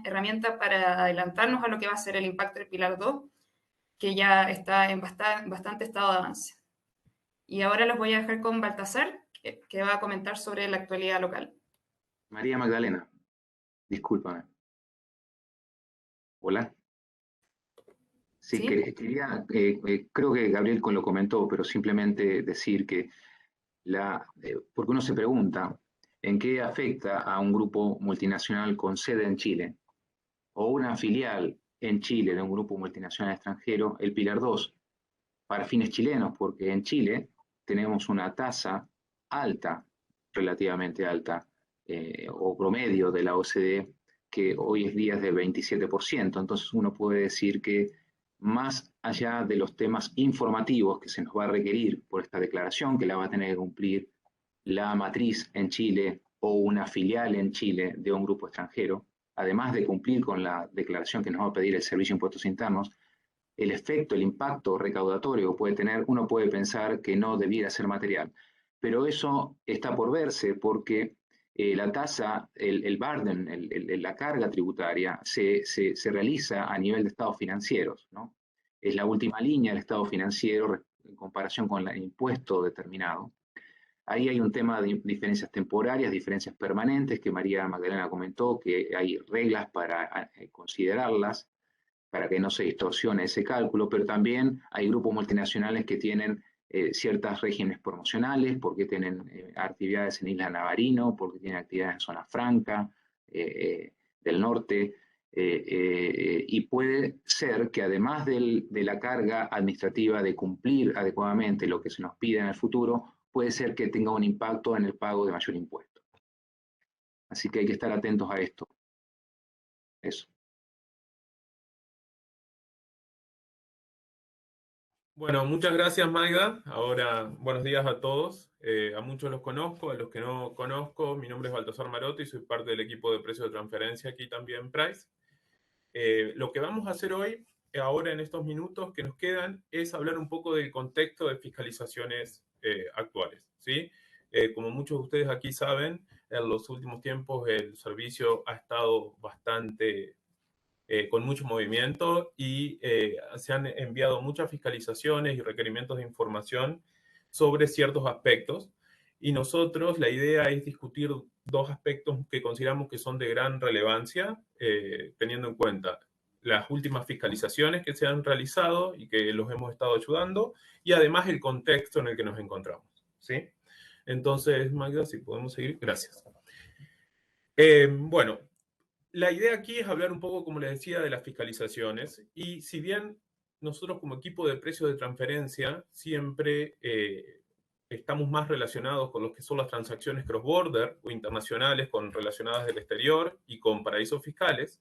herramienta para adelantarnos a lo que va a ser el impacto del Pilar 2, que ya está en bastante estado de avance. Y ahora los voy a dejar con Baltasar, que va a comentar sobre la actualidad local. María Magdalena, discúlpame. Hola. Sí, ¿Sí? quería, creo que Gabriel lo comentó, pero simplemente decir que porque uno se pregunta en qué afecta a un grupo multinacional con sede en Chile o una filial en Chile de un grupo multinacional extranjero el Pilar 2 para fines chilenos, porque en Chile tenemos una tasa alta, relativamente alta, o promedio de la OCDE, que hoy es día del 27%. Entonces uno puede decir que más allá de los temas informativos que se nos va a requerir por esta declaración, que la va a tener que cumplir la matriz en Chile o una filial en Chile de un grupo extranjero, además de cumplir con la declaración que nos va a pedir el Servicio de Impuestos Internos, el efecto, el impacto recaudatorio que puede tener, uno puede pensar que no debiera ser material. Pero eso está por verse porque la tasa, el burden, la carga tributaria se realiza a nivel de estados financieros, ¿no? Es la última línea del estado financiero en comparación con el impuesto determinado. Ahí hay un tema de diferencias temporarias, diferencias permanentes, que María Magdalena comentó, que hay reglas para considerarlas, para que no se distorsione ese cálculo, pero también hay grupos multinacionales que tienen ciertos regímenes promocionales, porque tienen actividades en Isla Navarino, porque tienen actividades en Zona Franca del norte, y puede ser que además de la carga administrativa de cumplir adecuadamente lo que se nos pide en el futuro, puede ser que tenga un impacto en el pago de mayor impuesto. Así que hay que estar atentos a esto. Eso. Bueno, muchas gracias, Magda. Ahora, buenos días a todos. A muchos los conozco, a los que no conozco, mi nombre es Baltasar Marotti y soy parte del equipo de precios de transferencia aquí también en Price. Lo que vamos a hacer hoy, ahora en estos minutos que nos quedan, es hablar un poco del contexto de fiscalizaciones actuales, ¿sí? Como muchos de ustedes aquí saben, en los últimos tiempos el servicio ha estado bastante con mucho movimiento y se han enviado muchas fiscalizaciones y requerimientos de información sobre ciertos aspectos. Y nosotros la idea es discutir dos aspectos que consideramos que son de gran relevancia, teniendo en cuenta las últimas fiscalizaciones que se han realizado y que los hemos estado ayudando, y además el contexto en el que nos encontramos, ¿sí? Entonces, Magda, si podemos seguir, gracias. Bueno, la idea aquí es hablar un poco, como les decía, de las fiscalizaciones. Y si bien nosotros como equipo de precios de transferencia siempre estamos más relacionados con lo que son las transacciones cross-border o internacionales relacionadas del exterior y con paraísos fiscales,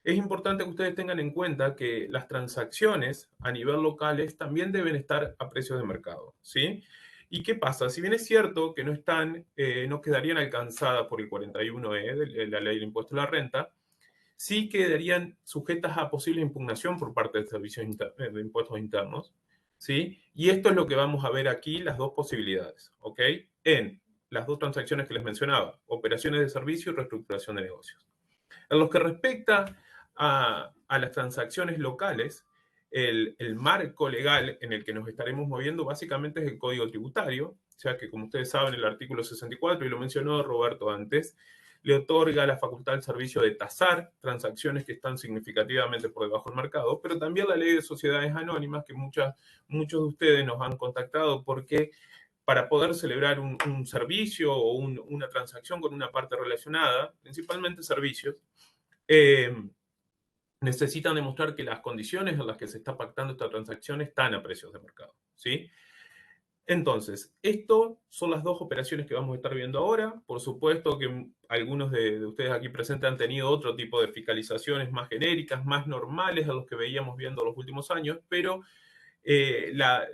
es importante que ustedes tengan en cuenta que las transacciones a nivel locales también deben estar a precios de mercado, ¿sí? ¿Y qué pasa? Si bien es cierto que no quedarían alcanzadas por el 41E de la ley del impuesto a la renta, sí quedarían sujetas a posible impugnación por parte del Servicio de Impuestos Internos, ¿sí? Y esto es lo que vamos a ver aquí, las dos posibilidades, ¿ok? En las dos transacciones que les mencionaba, operaciones de servicio y reestructuración de negocios. En lo que respecta a las transacciones locales, el marco legal en el que nos estaremos moviendo básicamente es el Código Tributario, ya que, como ustedes saben, el artículo 64, y lo mencionó Roberto antes, le otorga la facultad al servicio de tasar transacciones que están significativamente por debajo del mercado, pero también la ley de sociedades anónimas, que muchos de ustedes nos han contactado porque para poder celebrar un servicio o una transacción con una parte relacionada, principalmente servicios, necesitan demostrar que las condiciones en las que se está pactando esta transacción están a precios de mercado, ¿sí? Entonces, esto son las dos operaciones que vamos a estar viendo ahora. Por supuesto que algunos de ustedes aquí presentes han tenido otro tipo de fiscalizaciones más genéricas, más normales a los que veíamos viendo los últimos años, pero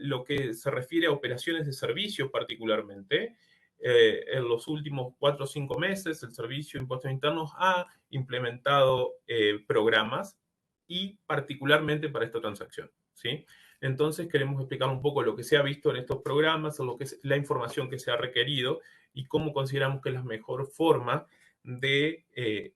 lo que se refiere a operaciones de servicios particularmente, en los últimos 4 o 5 meses el Servicio de Impuestos Internos ha implementado programas y particularmente para esta transacción, ¿sí? Entonces queremos explicar un poco lo que se ha visto en estos programas, o lo que es la información que se ha requerido y cómo consideramos que es la mejor forma de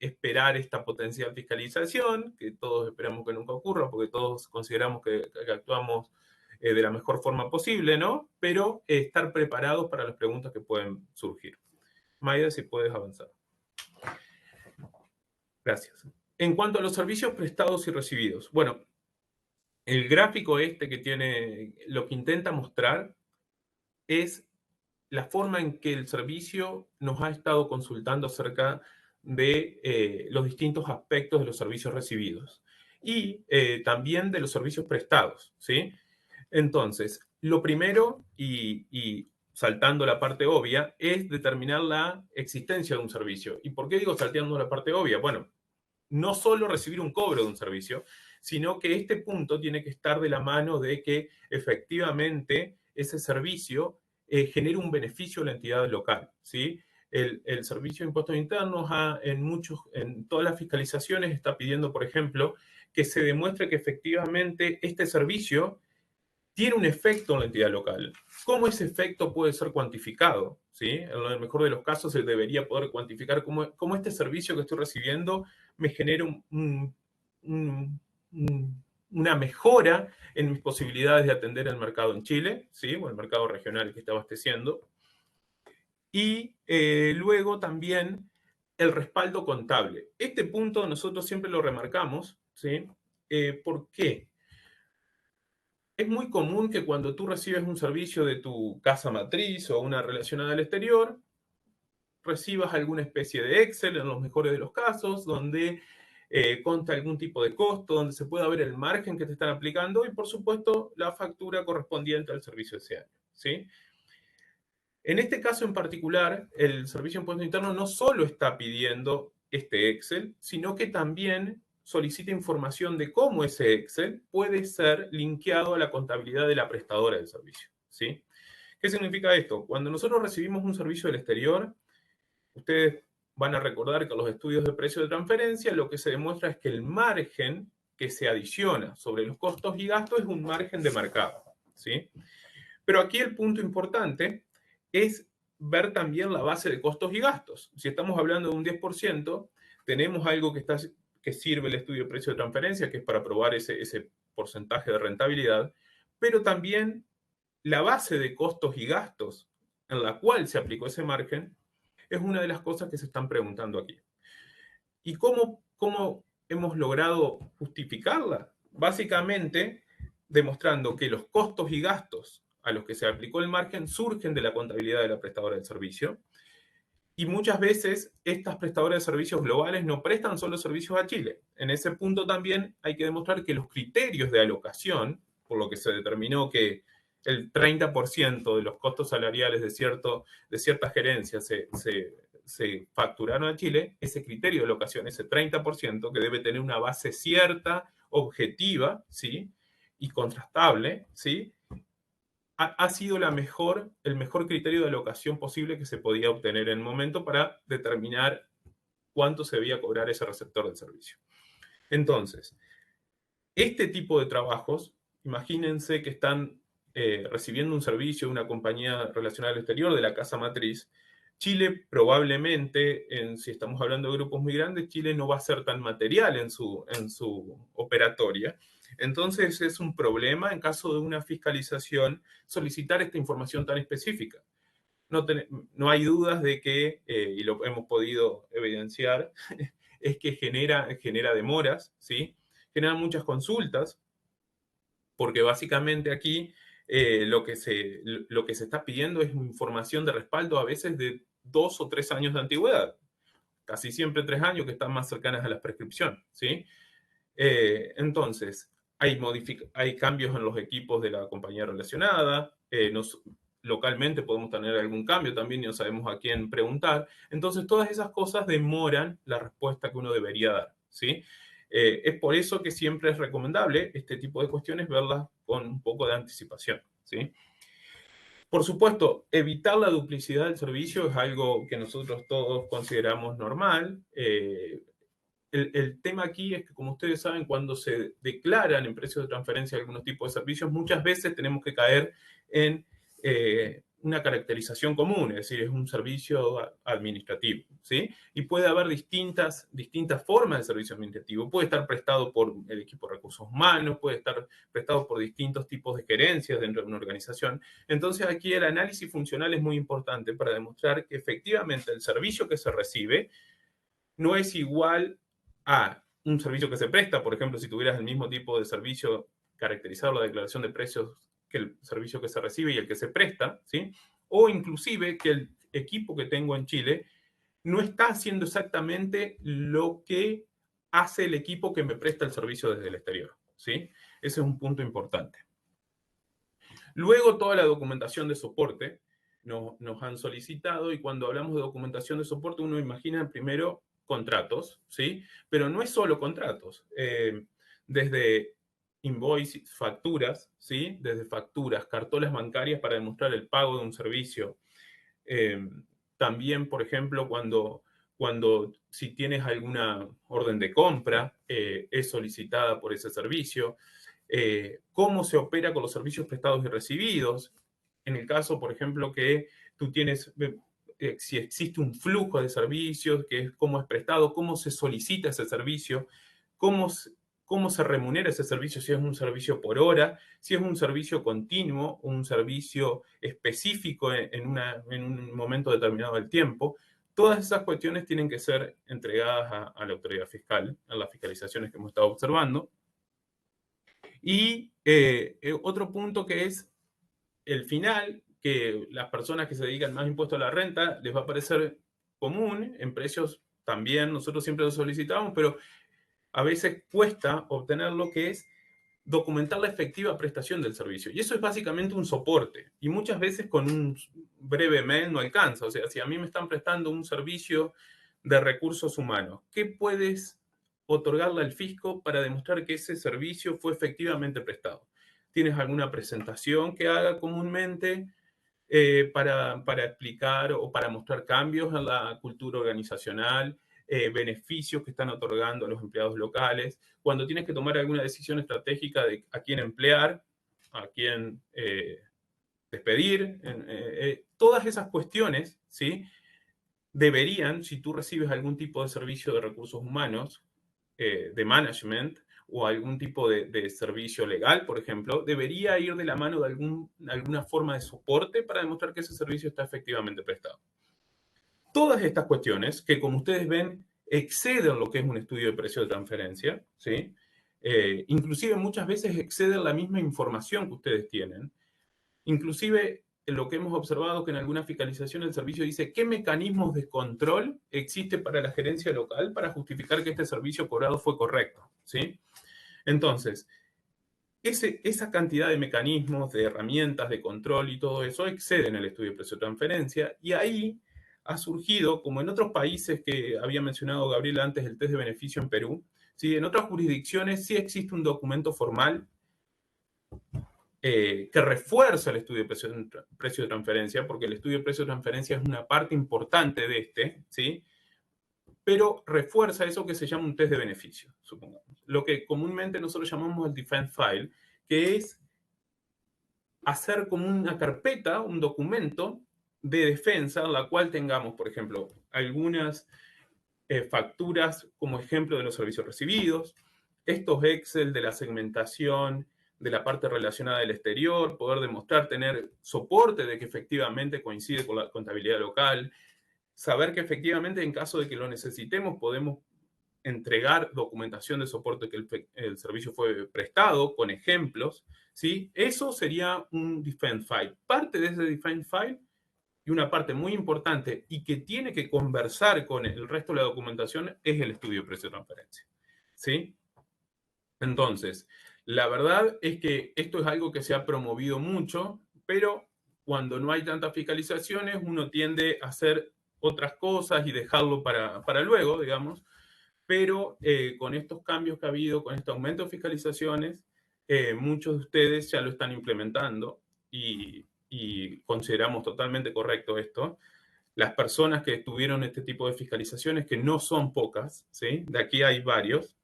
esperar esta potencial fiscalización, que todos esperamos que nunca ocurra, porque todos consideramos que actuamos de la mejor forma posible, ¿no? Pero estar preparados para las preguntas que pueden surgir. Maida, si puedes avanzar. Gracias. En cuanto a los servicios prestados y recibidos, bueno, el gráfico este que tiene, lo que intenta mostrar es la forma en que el servicio nos ha estado consultando acerca de los distintos aspectos de los servicios recibidos y también de los servicios prestados, ¿sí? Entonces, lo primero, y saltando la parte obvia, es determinar la existencia de un servicio. ¿Y por qué digo saltando la parte obvia? Bueno, no solo recibir un cobro de un servicio, sino que este punto tiene que estar de la mano de que efectivamente ese servicio genere un beneficio a la entidad local, ¿sí? El Servicio de Impuestos Internos en todas las fiscalizaciones está pidiendo, por ejemplo, que se demuestre que efectivamente este servicio tiene un efecto en la entidad local. ¿Cómo ese efecto puede ser cuantificado? ¿Sí? En el mejor de los casos se debería poder cuantificar cómo este servicio que estoy recibiendo me genera una mejora en mis posibilidades de atender el mercado en Chile, ¿sí? O el mercado regional que está abasteciendo. Y luego también el respaldo contable. Este punto nosotros siempre lo remarcamos, ¿sí? ¿Por qué? Es muy común que cuando tú recibes un servicio de tu casa matriz o una relacionada al exterior, recibas alguna especie de Excel, en los mejores de los casos, donde consta algún tipo de costo, donde se pueda ver el margen que te están aplicando y, por supuesto, la factura correspondiente al servicio de ese año, ¿sí? En este caso en particular, el Servicio de Impuestos Internos no solo está pidiendo este Excel, sino que también solicita información de cómo ese Excel puede ser linkeado a la contabilidad de la prestadora del servicio, ¿sí? ¿Qué significa esto? Cuando nosotros recibimos un servicio del exterior, ustedes van a recordar que en los estudios de precio de transferencia lo que se demuestra es que el margen que se adiciona sobre los costos y gastos es un margen de mercado, ¿sí? Pero aquí el punto importante es ver también la base de costos y gastos. Si estamos hablando de un 10%, tenemos algo que sirve el estudio de precio de transferencia, que es para probar ese porcentaje de rentabilidad, pero también la base de costos y gastos en la cual se aplicó ese margen es una de las cosas que se están preguntando aquí. ¿Y cómo hemos logrado justificarla? Básicamente, demostrando que los costos y gastos a los que se aplicó el margen surgen de la contabilidad de la prestadora del servicio. Y muchas veces estas prestadoras de servicios globales no prestan solo servicios a Chile. En ese punto también hay que demostrar que los criterios de alocación, por lo que se determinó que el 30% de los costos salariales de ciertas gerencias se facturaron a Chile, ese criterio de alocación, ese 30%, que debe tener una base cierta, objetiva, ¿sí? Y contrastable, ¿sí? Ha sido el mejor criterio de alocación posible que se podía obtener en el momento para determinar cuánto se debía cobrar ese receptor del servicio. Entonces, este tipo de trabajos, imagínense que están recibiendo un servicio de una compañía relacionada al exterior de la casa matriz, Chile probablemente, si estamos hablando de grupos muy grandes, Chile no va a ser tan material en su operatoria. Entonces es un problema en caso de una fiscalización solicitar esta información tan específica. No hay dudas de que, y lo hemos podido evidenciar, es que genera demoras, ¿sí? Genera muchas consultas, porque básicamente aquí lo que se está pidiendo es información de respaldo a veces de 2 o 3 años de antigüedad, casi siempre 3 años que están más cercanas a la prescripción, ¿sí? Entonces, hay cambios en los equipos de la compañía relacionada, localmente podemos tener algún cambio también y no sabemos a quién preguntar. Entonces, todas esas cosas demoran la respuesta que uno debería dar, ¿sí? Es por eso que siempre es recomendable este tipo de cuestiones verlas con un poco de anticipación, ¿sí? Por supuesto, evitar la duplicidad del servicio es algo que nosotros todos consideramos normal. El tema aquí es que, como ustedes saben, cuando se declaran en precios de transferencia algunos tipos de servicios, muchas veces tenemos que caer en una caracterización común, es decir, es un servicio administrativo, ¿sí? Y puede haber distintas formas de servicio administrativo. Puede estar prestado por el equipo de recursos humanos, puede estar prestado por distintos tipos de gerencias dentro de una organización. Entonces, aquí el análisis funcional es muy importante para demostrar que efectivamente el servicio que se recibe no es igual a un servicio que se presta. Por ejemplo, si tuvieras el mismo tipo de servicio caracterizado la declaración de precios que el servicio que se recibe y el que se presta, ¿sí? O inclusive que el equipo que tengo en Chile no está haciendo exactamente lo que hace el equipo que me presta el servicio desde el exterior, ¿sí? Ese es un punto importante. Luego, toda la documentación de soporte nos han solicitado, y cuando hablamos de documentación de soporte, uno imagina primero contratos, ¿sí? Pero no es solo contratos. Desde invoices, facturas, ¿sí? Desde facturas, cartolas bancarias para demostrar el pago de un servicio. También, por ejemplo, cuando si tienes alguna orden de compra, es solicitada por ese servicio. Cómo se opera con los servicios prestados y recibidos. En el caso, por ejemplo, que tú tienes, si existe un flujo de servicios, que es cómo es prestado, cómo se solicita ese servicio, cómo se remunera ese servicio, si es un servicio por hora, si es un servicio continuo, un servicio específico en un momento determinado del tiempo. Todas esas cuestiones tienen que ser entregadas a la autoridad fiscal, a las fiscalizaciones que hemos estado observando. Y otro punto que es el final, que las personas que se dedican más impuesto a la renta les va a parecer común, en precios también nosotros siempre lo solicitamos, pero a veces cuesta obtener lo que es documentar la efectiva prestación del servicio. Y eso es básicamente un soporte. Y muchas veces con un breve mail no alcanza. O sea, si a mí me están prestando un servicio de recursos humanos, ¿qué puedes otorgarle al fisco para demostrar que ese servicio fue efectivamente prestado? ¿Tienes alguna presentación que haga comúnmente para explicar o para mostrar cambios en la cultura organizacional, beneficios que están otorgando a los empleados locales? Cuando tienes que tomar alguna decisión estratégica de a quién emplear, a quién despedir, todas esas cuestiones, ¿sí? Deberían, si tú recibes algún tipo de servicio de recursos humanos, de management, o algún tipo de servicio legal, por ejemplo, debería ir de la mano de alguna forma de soporte para demostrar que ese servicio está efectivamente prestado. Todas estas cuestiones, que como ustedes ven, exceden lo que es un estudio de precio de transferencia, ¿sí? Inclusive muchas veces exceden la misma información que ustedes tienen. Inclusive lo que hemos observado que en alguna fiscalización el servicio dice qué mecanismos de control existe para la gerencia local para justificar que este servicio cobrado fue correcto, ¿sí? Entonces, esa cantidad de mecanismos, de herramientas de control y todo eso exceden el estudio de precio de transferencia, y ahí ha surgido, como en otros países que había mencionado Gabriel antes, el test de beneficio en Perú, ¿sí? En otras jurisdicciones sí existe un documento formal que refuerza el estudio de precio de transferencia, porque el estudio de precio de transferencia es una parte importante de este, ¿sí? Pero refuerza eso que se llama un test de beneficio, supongamos. Lo que comúnmente nosotros llamamos el defense file, que es hacer como una carpeta, un documento de defensa en la cual tengamos, por ejemplo, algunas facturas como ejemplo de los servicios recibidos, estos Excel de la segmentación, de la parte relacionada del exterior, poder demostrar, tener soporte de que efectivamente coincide con la contabilidad local, saber que efectivamente en caso de que lo necesitemos podemos entregar documentación de soporte que el servicio fue prestado con ejemplos, ¿sí? Eso sería un defense file. Parte de ese defense file y una parte muy importante y que tiene que conversar con el resto de la documentación es el estudio de precio-transferencia, ¿sí? Entonces, la verdad es que esto es algo que se ha promovido mucho, pero cuando no hay tantas fiscalizaciones, uno tiende a hacer otras cosas y dejarlo para luego, digamos, pero con estos cambios que ha habido, con este aumento de fiscalizaciones, muchos de ustedes ya lo están implementando y consideramos totalmente correcto esto. Las personas que tuvieron este tipo de fiscalizaciones, que no son pocas, ¿sí? De aquí hay varios,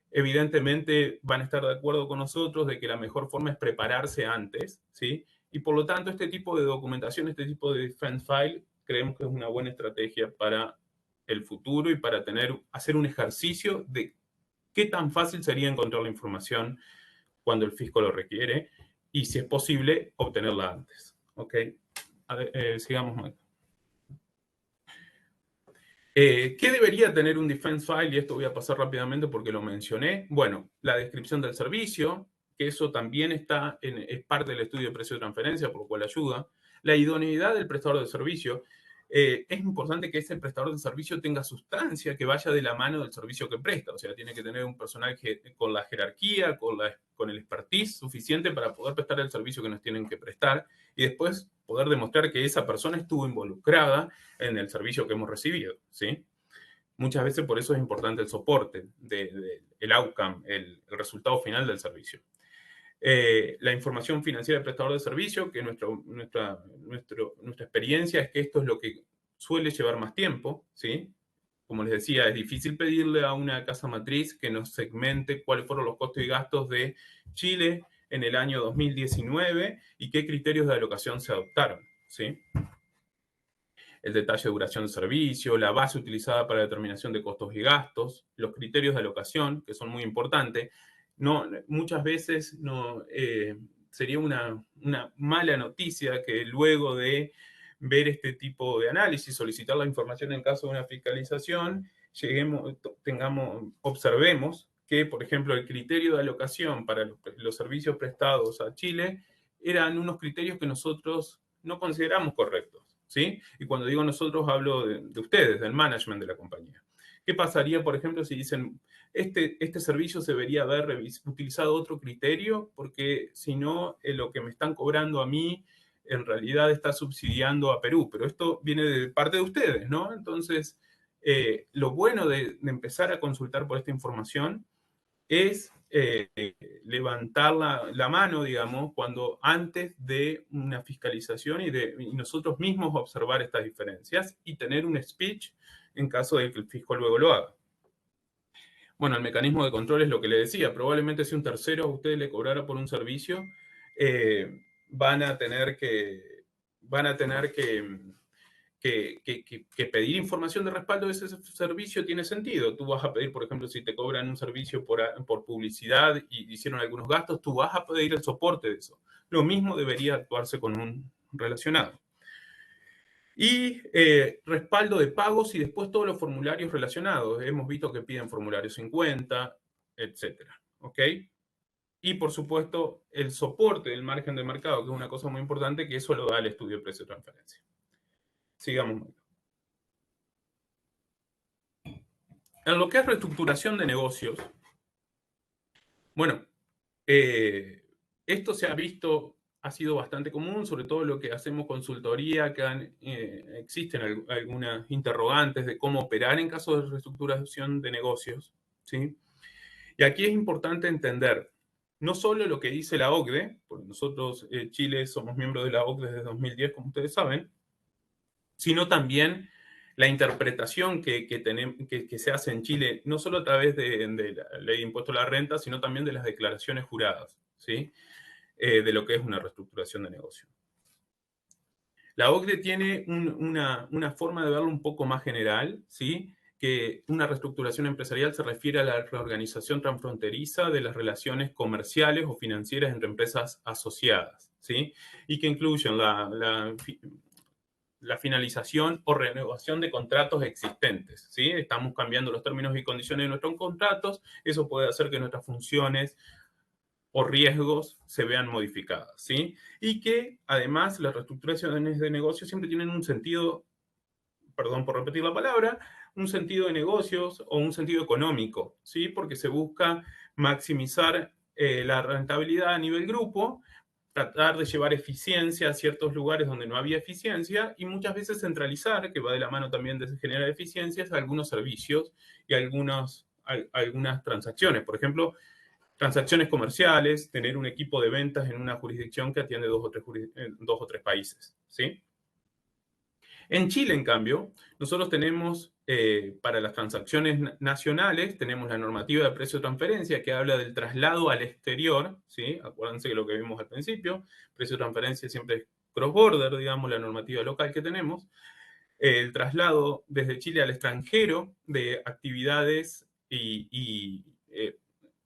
evidentemente van a estar de acuerdo con nosotros de que la mejor forma es prepararse antes, ¿sí? Y por lo tanto este tipo de documentación, este tipo de defense file, creemos que es una buena estrategia para el futuro y para hacer un ejercicio de qué tan fácil sería encontrar la información cuando el fisco lo requiere y si es posible obtenerla antes. ¿Ok? Sigamos, Mike. ¿Qué debería tener un defense file? Y esto voy a pasar rápidamente porque lo mencioné. Bueno, la descripción del servicio, que eso también es parte del estudio de precio de transferencia, por lo cual ayuda. La idoneidad del prestador de servicio. Es importante que ese prestador de servicio tenga sustancia que vaya de la mano del servicio que presta. O sea, tiene que tener un personal con la jerarquía, con el expertise suficiente para poder prestar el servicio que nos tienen que prestar y después poder demostrar que esa persona estuvo involucrada en el servicio que hemos recibido, ¿sí? Muchas veces por eso es importante el soporte, el outcome, el resultado final del servicio. La información financiera del prestador de servicio, que nuestra experiencia es que esto es lo que suele llevar más tiempo, ¿sí? Como les decía, es difícil pedirle a una casa matriz que nos segmente cuáles fueron los costos y gastos de Chile en el año 2019 y qué criterios de alocación se adoptaron, ¿sí? El detalle de duración de servicio, la base utilizada para la determinación de costos y gastos, los criterios de alocación, que son muy importantes. No, muchas veces sería una mala noticia que luego de ver este tipo de análisis, solicitar la información en caso de una fiscalización, observemos que, por ejemplo, el criterio de alocación para los servicios prestados a Chile eran unos criterios que nosotros no consideramos correctos, ¿sí? Y cuando digo nosotros hablo de ustedes, del management de la compañía. ¿Qué pasaría, por ejemplo, si dicen, este servicio se debería haber utilizado otro criterio? Porque si no, lo que me están cobrando a mí en realidad está subsidiando a Perú, pero esto viene de parte de ustedes, ¿no? Entonces, lo bueno de empezar a consultar por esta información es levantar la mano, digamos, antes de una fiscalización y nosotros mismos observar estas diferencias y tener un speech en caso de que el fisco luego lo haga. Bueno, el mecanismo de control es lo que le decía. Probablemente si un tercero a usted le cobrara por un servicio, van a tener que pedir información de respaldo de ese servicio tiene sentido. Tú vas a pedir, por ejemplo, si te cobran un servicio por publicidad y hicieron algunos gastos, tú vas a pedir el soporte de eso. Lo mismo debería actuarse con un relacionado. Y respaldo de pagos y después todos los formularios relacionados. Hemos visto que piden formulario 50, etcétera. ¿Ok? Y, por supuesto, el soporte del margen de mercado, que es una cosa muy importante, que eso lo da el estudio de precio de transferencia. Sigamos. En lo que es reestructuración de negocios, bueno, esto se ha visto, ha sido bastante común, sobre todo lo que hacemos consultoría, que existen algunas interrogantes de cómo operar en caso de reestructuración de negocios, ¿sí? Y aquí es importante entender no solo lo que dice la OCDE, porque nosotros, Chile, somos miembros de la OCDE desde 2010, como ustedes saben, sino también la interpretación que se hace en Chile, no solo a través de la ley de impuesto a la renta, sino también de las declaraciones juradas, ¿sí? de lo que es una reestructuración de negocio. La OCDE tiene una forma de verlo un poco más general, ¿sí? Que una reestructuración empresarial se refiere a la reorganización transfronteriza de las relaciones comerciales o financieras entre empresas asociadas, ¿sí? Y que incluyen la finalización o renovación de contratos existentes, ¿sí? Estamos cambiando los términos y condiciones de nuestros contratos, eso puede hacer que nuestras funciones o riesgos se vean modificadas, ¿sí? Y que además las reestructuraciones de negocio siempre tienen un sentido, perdón por repetir la palabra, un sentido de negocios o un sentido económico, ¿sí? Porque se busca maximizar la rentabilidad a nivel grupo, tratar de llevar eficiencia a ciertos lugares donde no había eficiencia y muchas veces centralizar, que va de la mano también de generar eficiencias, algunos servicios y algunas transacciones. Por ejemplo, transacciones comerciales, tener un equipo de ventas en una jurisdicción que atiende dos o tres países, ¿sí? En Chile, en cambio, nosotros tenemos, para las transacciones nacionales, tenemos la normativa de precio de transferencia que habla del traslado al exterior, ¿sí? Acuérdense que lo que vimos al principio, precio de transferencia siempre es cross-border, digamos, la normativa local que tenemos. El traslado desde Chile al extranjero de actividades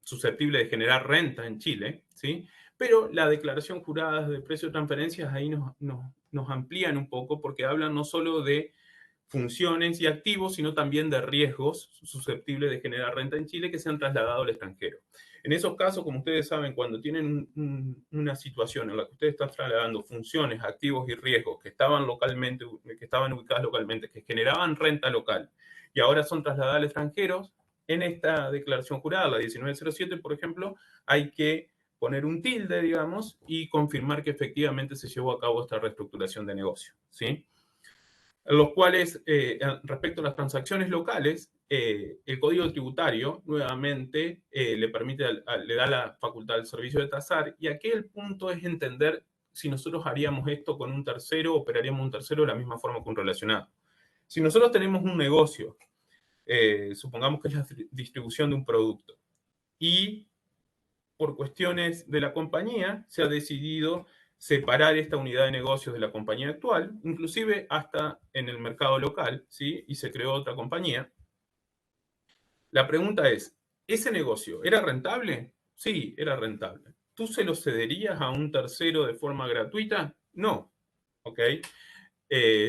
susceptible de generar renta en Chile, ¿sí? Pero la declaración jurada de precio de transferencias ahí nos amplían un poco porque hablan no solo de funciones y activos, sino también de riesgos susceptibles de generar renta en Chile que se han trasladado al extranjero. En esos casos, como ustedes saben, cuando tienen una situación en la que ustedes están trasladando funciones, activos y riesgos que estaban ubicadas localmente, que generaban renta local y ahora son trasladadas al extranjero, en esta declaración jurada, la 1907, por ejemplo, hay que poner un tilde, digamos, y confirmar que efectivamente se llevó a cabo esta reestructuración de negocio, ¿sí? Los cuales, respecto a las transacciones locales, el Código Tributario, nuevamente, le da la facultad al servicio de tasar, y aquí el punto es entender si nosotros haríamos esto con un tercero, operaríamos un tercero de la misma forma que un relacionado. Si nosotros tenemos un negocio, supongamos que es la distribución de un producto, y por cuestiones de la compañía se ha decidido separar esta unidad de negocios de la compañía actual, inclusive hasta en el mercado local, ¿sí? Y se creó otra compañía. La pregunta es, ¿ese negocio era rentable? Sí, era rentable. ¿Tú se lo cederías a un tercero de forma gratuita? No. ¿Ok?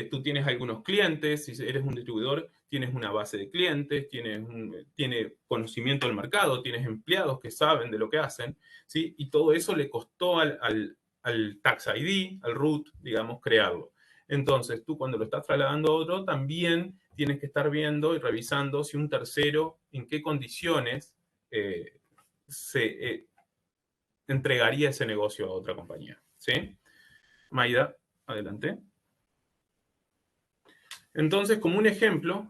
Tú tienes algunos clientes, si eres un distribuidor, tienes una base de clientes, tienes conocimiento del mercado, tienes empleados que saben de lo que hacen, ¿sí? Y todo eso le costó al Tax ID, al root, digamos, crearlo. Entonces, tú cuando lo estás trasladando a otro, también tienes que estar viendo y revisando si un tercero, en qué condiciones se entregaría ese negocio a otra compañía, ¿sí? Maida, adelante. Entonces, como un ejemplo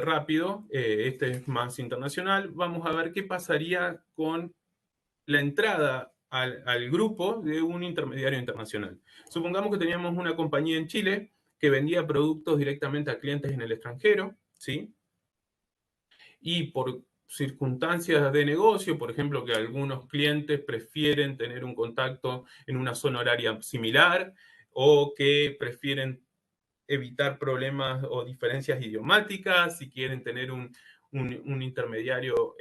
rápido, este es más internacional, vamos a ver qué pasaría con la entrada al grupo de un intermediario internacional. Supongamos que teníamos una compañía en Chile que vendía productos directamente a clientes en el extranjero, ¿sí? Y por circunstancias de negocio, por ejemplo, que algunos clientes prefieren tener un contacto en una zona horaria similar o que prefieren evitar problemas o diferencias idiomáticas, si quieren tener un intermediario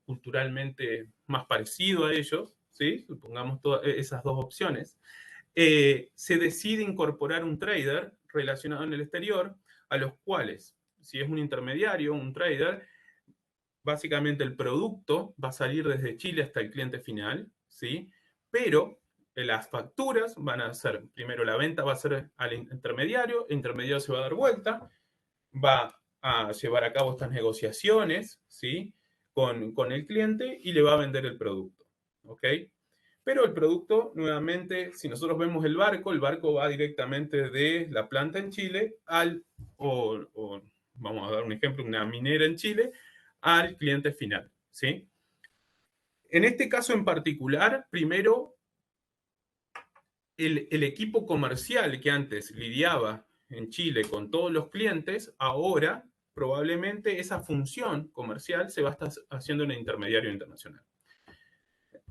culturalmente más parecido a ellos, ¿sí? Supongamos todas esas dos opciones. Se decide incorporar un trader relacionado en el exterior, a los cuales, si es un intermediario, un trader, básicamente el producto va a salir desde Chile hasta el cliente final, ¿sí? Pero las facturas van a ser, primero la venta va a ser al intermediario, el intermediario se va a dar vuelta, va a llevar a cabo estas negociaciones, ¿sí? Con el cliente y le va a vender el producto, ¿ok? Pero el producto, nuevamente, si nosotros vemos el barco va directamente de la planta en Chile o vamos a dar un ejemplo, una minera en Chile, al cliente final, ¿sí? En este caso en particular, primero, el equipo comercial que antes lidiaba en Chile con todos los clientes, ahora probablemente esa función comercial se va a estar haciendo en el intermediario internacional.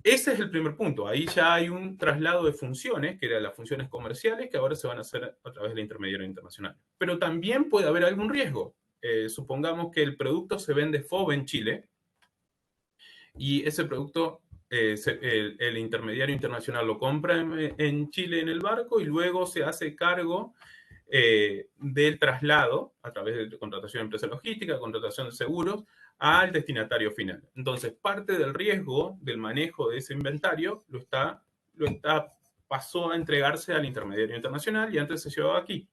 Ese es el primer punto. Ahí ya hay un traslado de funciones, que eran las funciones comerciales, que ahora se van a hacer a través del intermediario internacional. Pero también puede haber algún riesgo. Supongamos que el producto se vende FOB en Chile y ese producto, el intermediario internacional lo compra en Chile en el barco y luego se hace cargo del traslado a través de contratación de empresa logística, contratación de seguros, al destinatario final. Entonces, parte del riesgo del manejo de ese inventario pasó a entregarse al intermediario internacional y antes se llevaba aquí.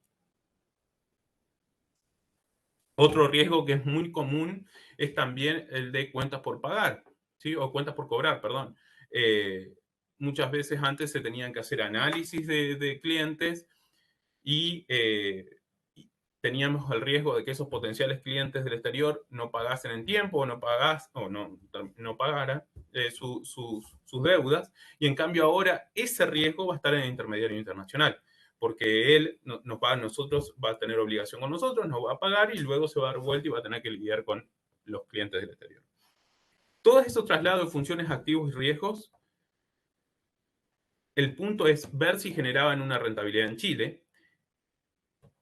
Otro riesgo que es muy común es también el de cuentas por pagar, ¿sí? O cuentas por cobrar, perdón. Muchas veces antes se tenían que hacer análisis de clientes y teníamos el riesgo de que esos potenciales clientes del exterior no pagasen en tiempo o no pagaran sus deudas, y en cambio ahora ese riesgo va a estar en el intermediario internacional, porque él nos va a nosotros, va a tener obligación con nosotros, nos va a pagar y luego se va a dar vuelta y va a tener que lidiar con los clientes del exterior. Todos esos traslados de funciones, activos y riesgos, el punto es ver si generaban una rentabilidad en Chile,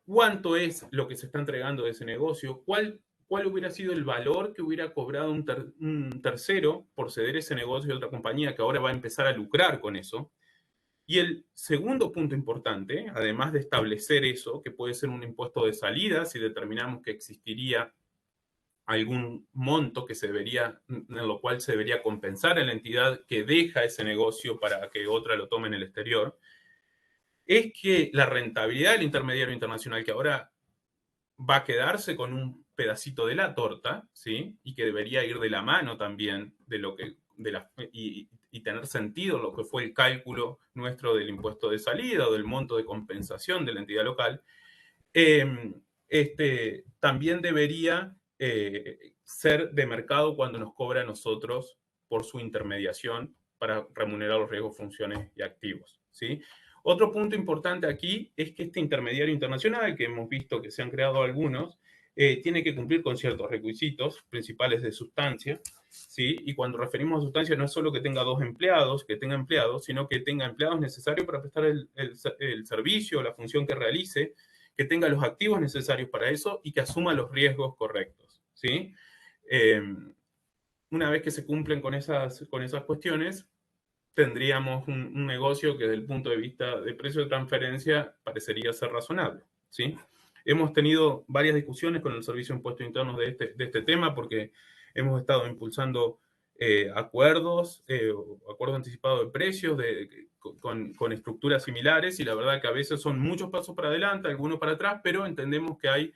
cuánto es lo que se está entregando de ese negocio, cuál hubiera sido el valor que hubiera cobrado un tercero por ceder ese negocio a otra compañía que ahora va a empezar a lucrar con eso. Y el segundo punto importante, además de establecer eso, que puede ser un impuesto de salida, si determinamos que existiría algún monto que en lo cual se debería compensar a la entidad que deja ese negocio para que otra lo tome en el exterior, es que la rentabilidad del intermediario internacional, que ahora va a quedarse con un pedacito de la torta, ¿sí? Y que debería ir de la mano también y tener sentido lo que fue el cálculo nuestro del impuesto de salida o del monto de compensación de la entidad local, también debería ser de mercado cuando nos cobra a nosotros por su intermediación para remunerar los riesgos, funciones y activos, ¿sí? Otro punto importante aquí es que este intermediario internacional, que hemos visto que se han creado algunos, tiene que cumplir con ciertos requisitos principales de sustancia, ¿sí? Y cuando referimos a sustancia no es solo que tenga que tenga empleados, sino que tenga empleados necesarios para prestar el servicio, la función que realice, que tenga los activos necesarios para eso y que asuma los riesgos correctos, ¿sí? Una vez que se cumplen con esas cuestiones, tendríamos un negocio que desde el punto de vista de precio de transferencia parecería ser razonable, ¿sí? Hemos tenido varias discusiones con el Servicio de Impuestos Internos de este tema porque hemos estado impulsando acuerdos anticipados de precios con estructuras similares, y la verdad que a veces son muchos pasos para adelante, algunos para atrás, pero entendemos que hay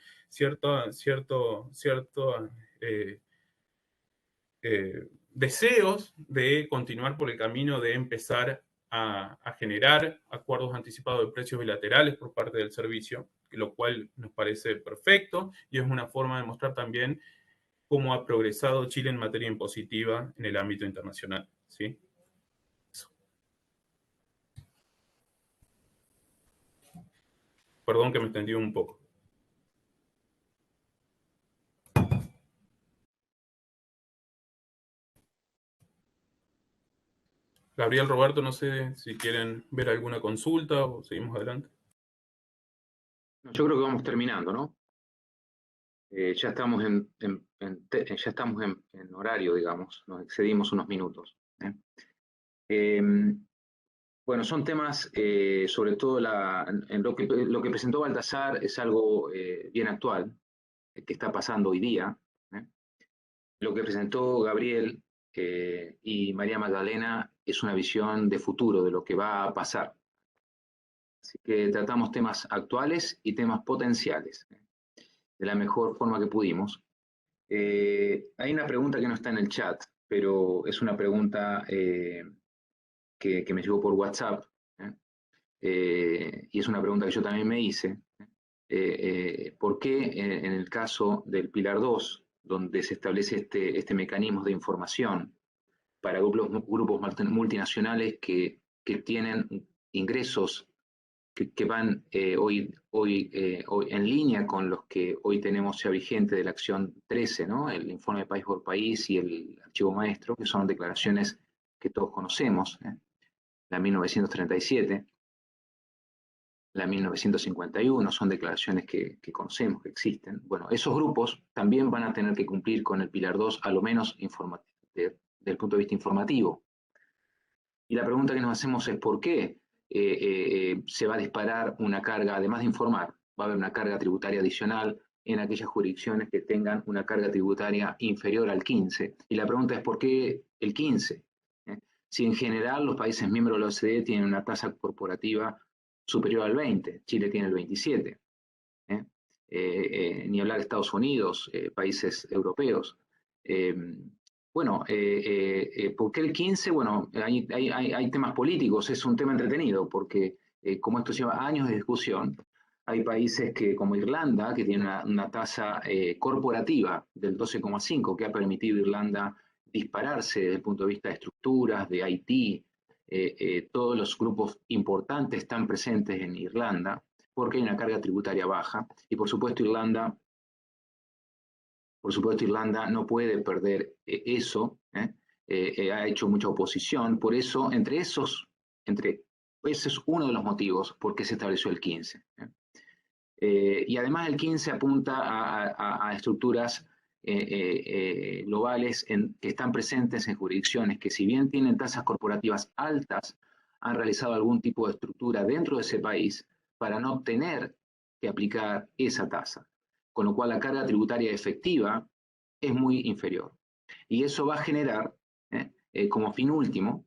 deseos de continuar por el camino de empezar a generar acuerdos anticipados de precios bilaterales por parte del servicio, lo cual nos parece perfecto y es una forma de mostrar también cómo ha progresado Chile en materia impositiva en el ámbito internacional, ¿sí? Eso. Perdón que me extendí un poco. Gabriel, Roberto, no sé si quieren ver alguna consulta o seguimos adelante. Yo creo que vamos terminando, ¿no? Ya estamos ya estamos en horario, digamos, nos excedimos unos minutos. Bueno, son temas, sobre todo en lo que presentó Baltasar es algo bien actual, que está pasando hoy día. Lo que presentó Gabriel y María Magdalena es una visión de futuro, de lo que va a pasar. Así que tratamos temas actuales y temas potenciales, de la mejor forma que pudimos. Hay una pregunta que no está en el chat, pero es una pregunta que me llegó por WhatsApp, y es una pregunta que yo también me hice. ¿Por qué en el caso del Pilar 2, donde se establece este mecanismo de información para grupos multinacionales que tienen ingresos que van hoy en línea con los que hoy tenemos ya vigente de la acción 13, ¿no? El informe país por país y el archivo maestro, que son declaraciones que todos conocemos, la 1937, la 1951, son declaraciones que conocemos, que existen. Bueno, esos grupos también van a tener que cumplir con el Pilar 2, a lo menos desde el punto de vista informativo. Y la pregunta que nos hacemos es ¿por qué se va a disparar una carga, además de informar, va a haber una carga tributaria adicional en aquellas jurisdicciones que tengan una carga tributaria inferior al 15? Y la pregunta es ¿por qué el 15? Si en general los países miembros de la OCDE tienen una tasa corporativa superior al 20, Chile tiene el 27. Ni hablar de Estados Unidos, países europeos. Bueno, ¿por qué el 15? Bueno, hay temas políticos, es un tema entretenido, porque como esto lleva años de discusión, hay países como Irlanda, que tiene una tasa corporativa del 12,5, que ha permitido a Irlanda dispararse desde el punto de vista de estructuras, de IT. Todos los grupos importantes están presentes en Irlanda, porque hay una carga tributaria baja, y por supuesto Irlanda no puede perder eso, ha hecho mucha oposición, por eso, ese es uno de los motivos por qué se estableció el 15. Y además el 15 apunta a estructuras globales que están presentes en jurisdicciones que, si bien tienen tasas corporativas altas, han realizado algún tipo de estructura dentro de ese país para no tener que aplicar esa tasa, con lo cual la carga tributaria efectiva es muy inferior. Y eso va a generar, como fin último,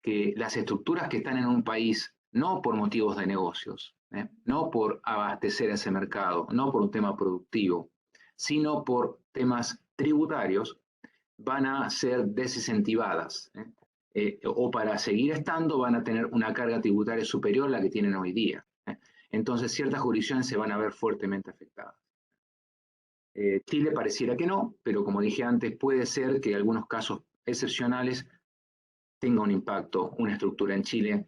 que las estructuras que están en un país, no por motivos de negocios, no por abastecer ese mercado, no por un tema productivo, sino por temas tributarios, van a ser desincentivadas, o para seguir estando van a tener una carga tributaria superior a la que tienen hoy día. Entonces ciertas jurisdicciones se van a ver fuertemente afectadas. Chile pareciera que no, pero como dije antes, puede ser que en algunos casos excepcionales tenga un impacto, una estructura en Chile,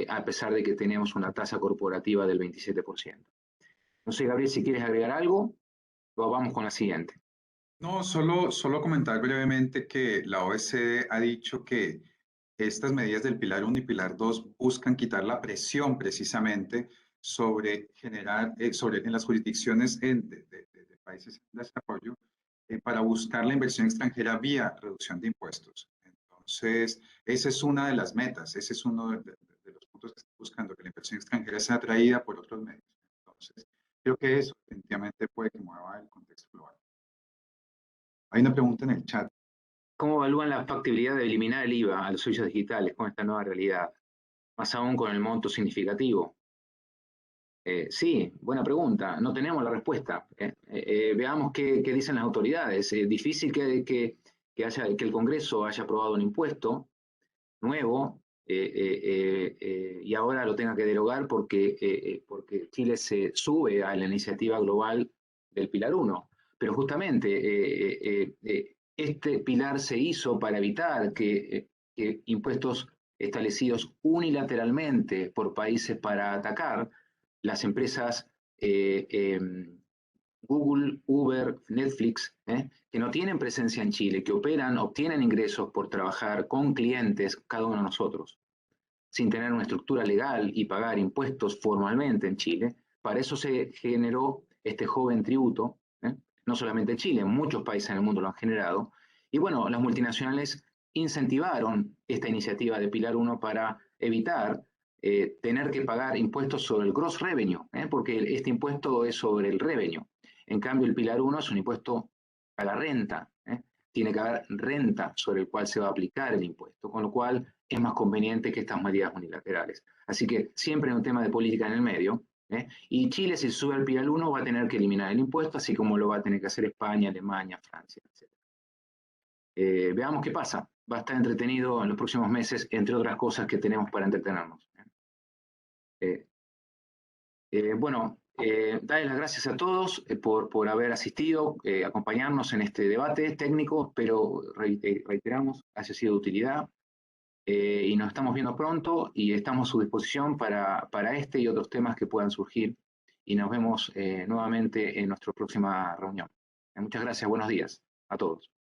a pesar de que tenemos una tasa corporativa del 27%. No sé, Gabriel, si quieres agregar algo, o vamos con la siguiente. No, solo comentar brevemente que la OECD ha dicho que estas medidas del Pilar 1 y Pilar 2 buscan quitar la presión precisamente sobre en las jurisdicciones de países en desarrollo para buscar la inversión extranjera vía reducción de impuestos. Entonces, esa es una de las metas, ese es uno de los puntos que están buscando, que la inversión extranjera sea atraída por otros medios. Entonces, creo que eso definitivamente puede que mueva el contexto global. Hay una pregunta en el chat. ¿Cómo evalúan la factibilidad de eliminar el IVA a los servicios digitales con esta nueva realidad? Más aún con el monto significativo. Sí, buena pregunta. No tenemos la respuesta. Veamos qué dicen las autoridades. Es difícil que el Congreso haya aprobado un impuesto nuevo y ahora lo tenga que derogar porque Chile se sube a la iniciativa global del Pilar 1. Pero justamente este pilar se hizo para evitar que impuestos establecidos unilateralmente por países para atacar las empresas Google, Uber, Netflix, que no tienen presencia en Chile, que obtienen ingresos por trabajar con clientes, cada uno de nosotros, sin tener una estructura legal y pagar impuestos formalmente en Chile. Para eso se generó este joven tributo, no solamente en Chile, en muchos países en el mundo lo han generado. Y bueno, las multinacionales incentivaron esta iniciativa de Pilar 1 para evitar tener que pagar impuestos sobre el gross revenue, porque este impuesto es sobre el revenue. En cambio, el Pilar 1 es un impuesto a la renta. Tiene que haber renta sobre el cual se va a aplicar el impuesto, con lo cual es más conveniente que estas medidas unilaterales. Así que siempre hay un tema de política en el medio. Y Chile, si sube al Pilar 1, va a tener que eliminar el impuesto, así como lo va a tener que hacer España, Alemania, Francia, etc. Veamos qué pasa. Va a estar entretenido en los próximos meses, entre otras cosas que tenemos para entretenernos. Bueno, darles las gracias a todos por haber asistido, acompañarnos en este debate técnico, pero reiteramos, haya sido de utilidad. Y nos estamos viendo pronto y estamos a su disposición para este y otros temas que puedan surgir. Y nos vemos nuevamente en nuestra próxima reunión. Muchas gracias, buenos días a todos.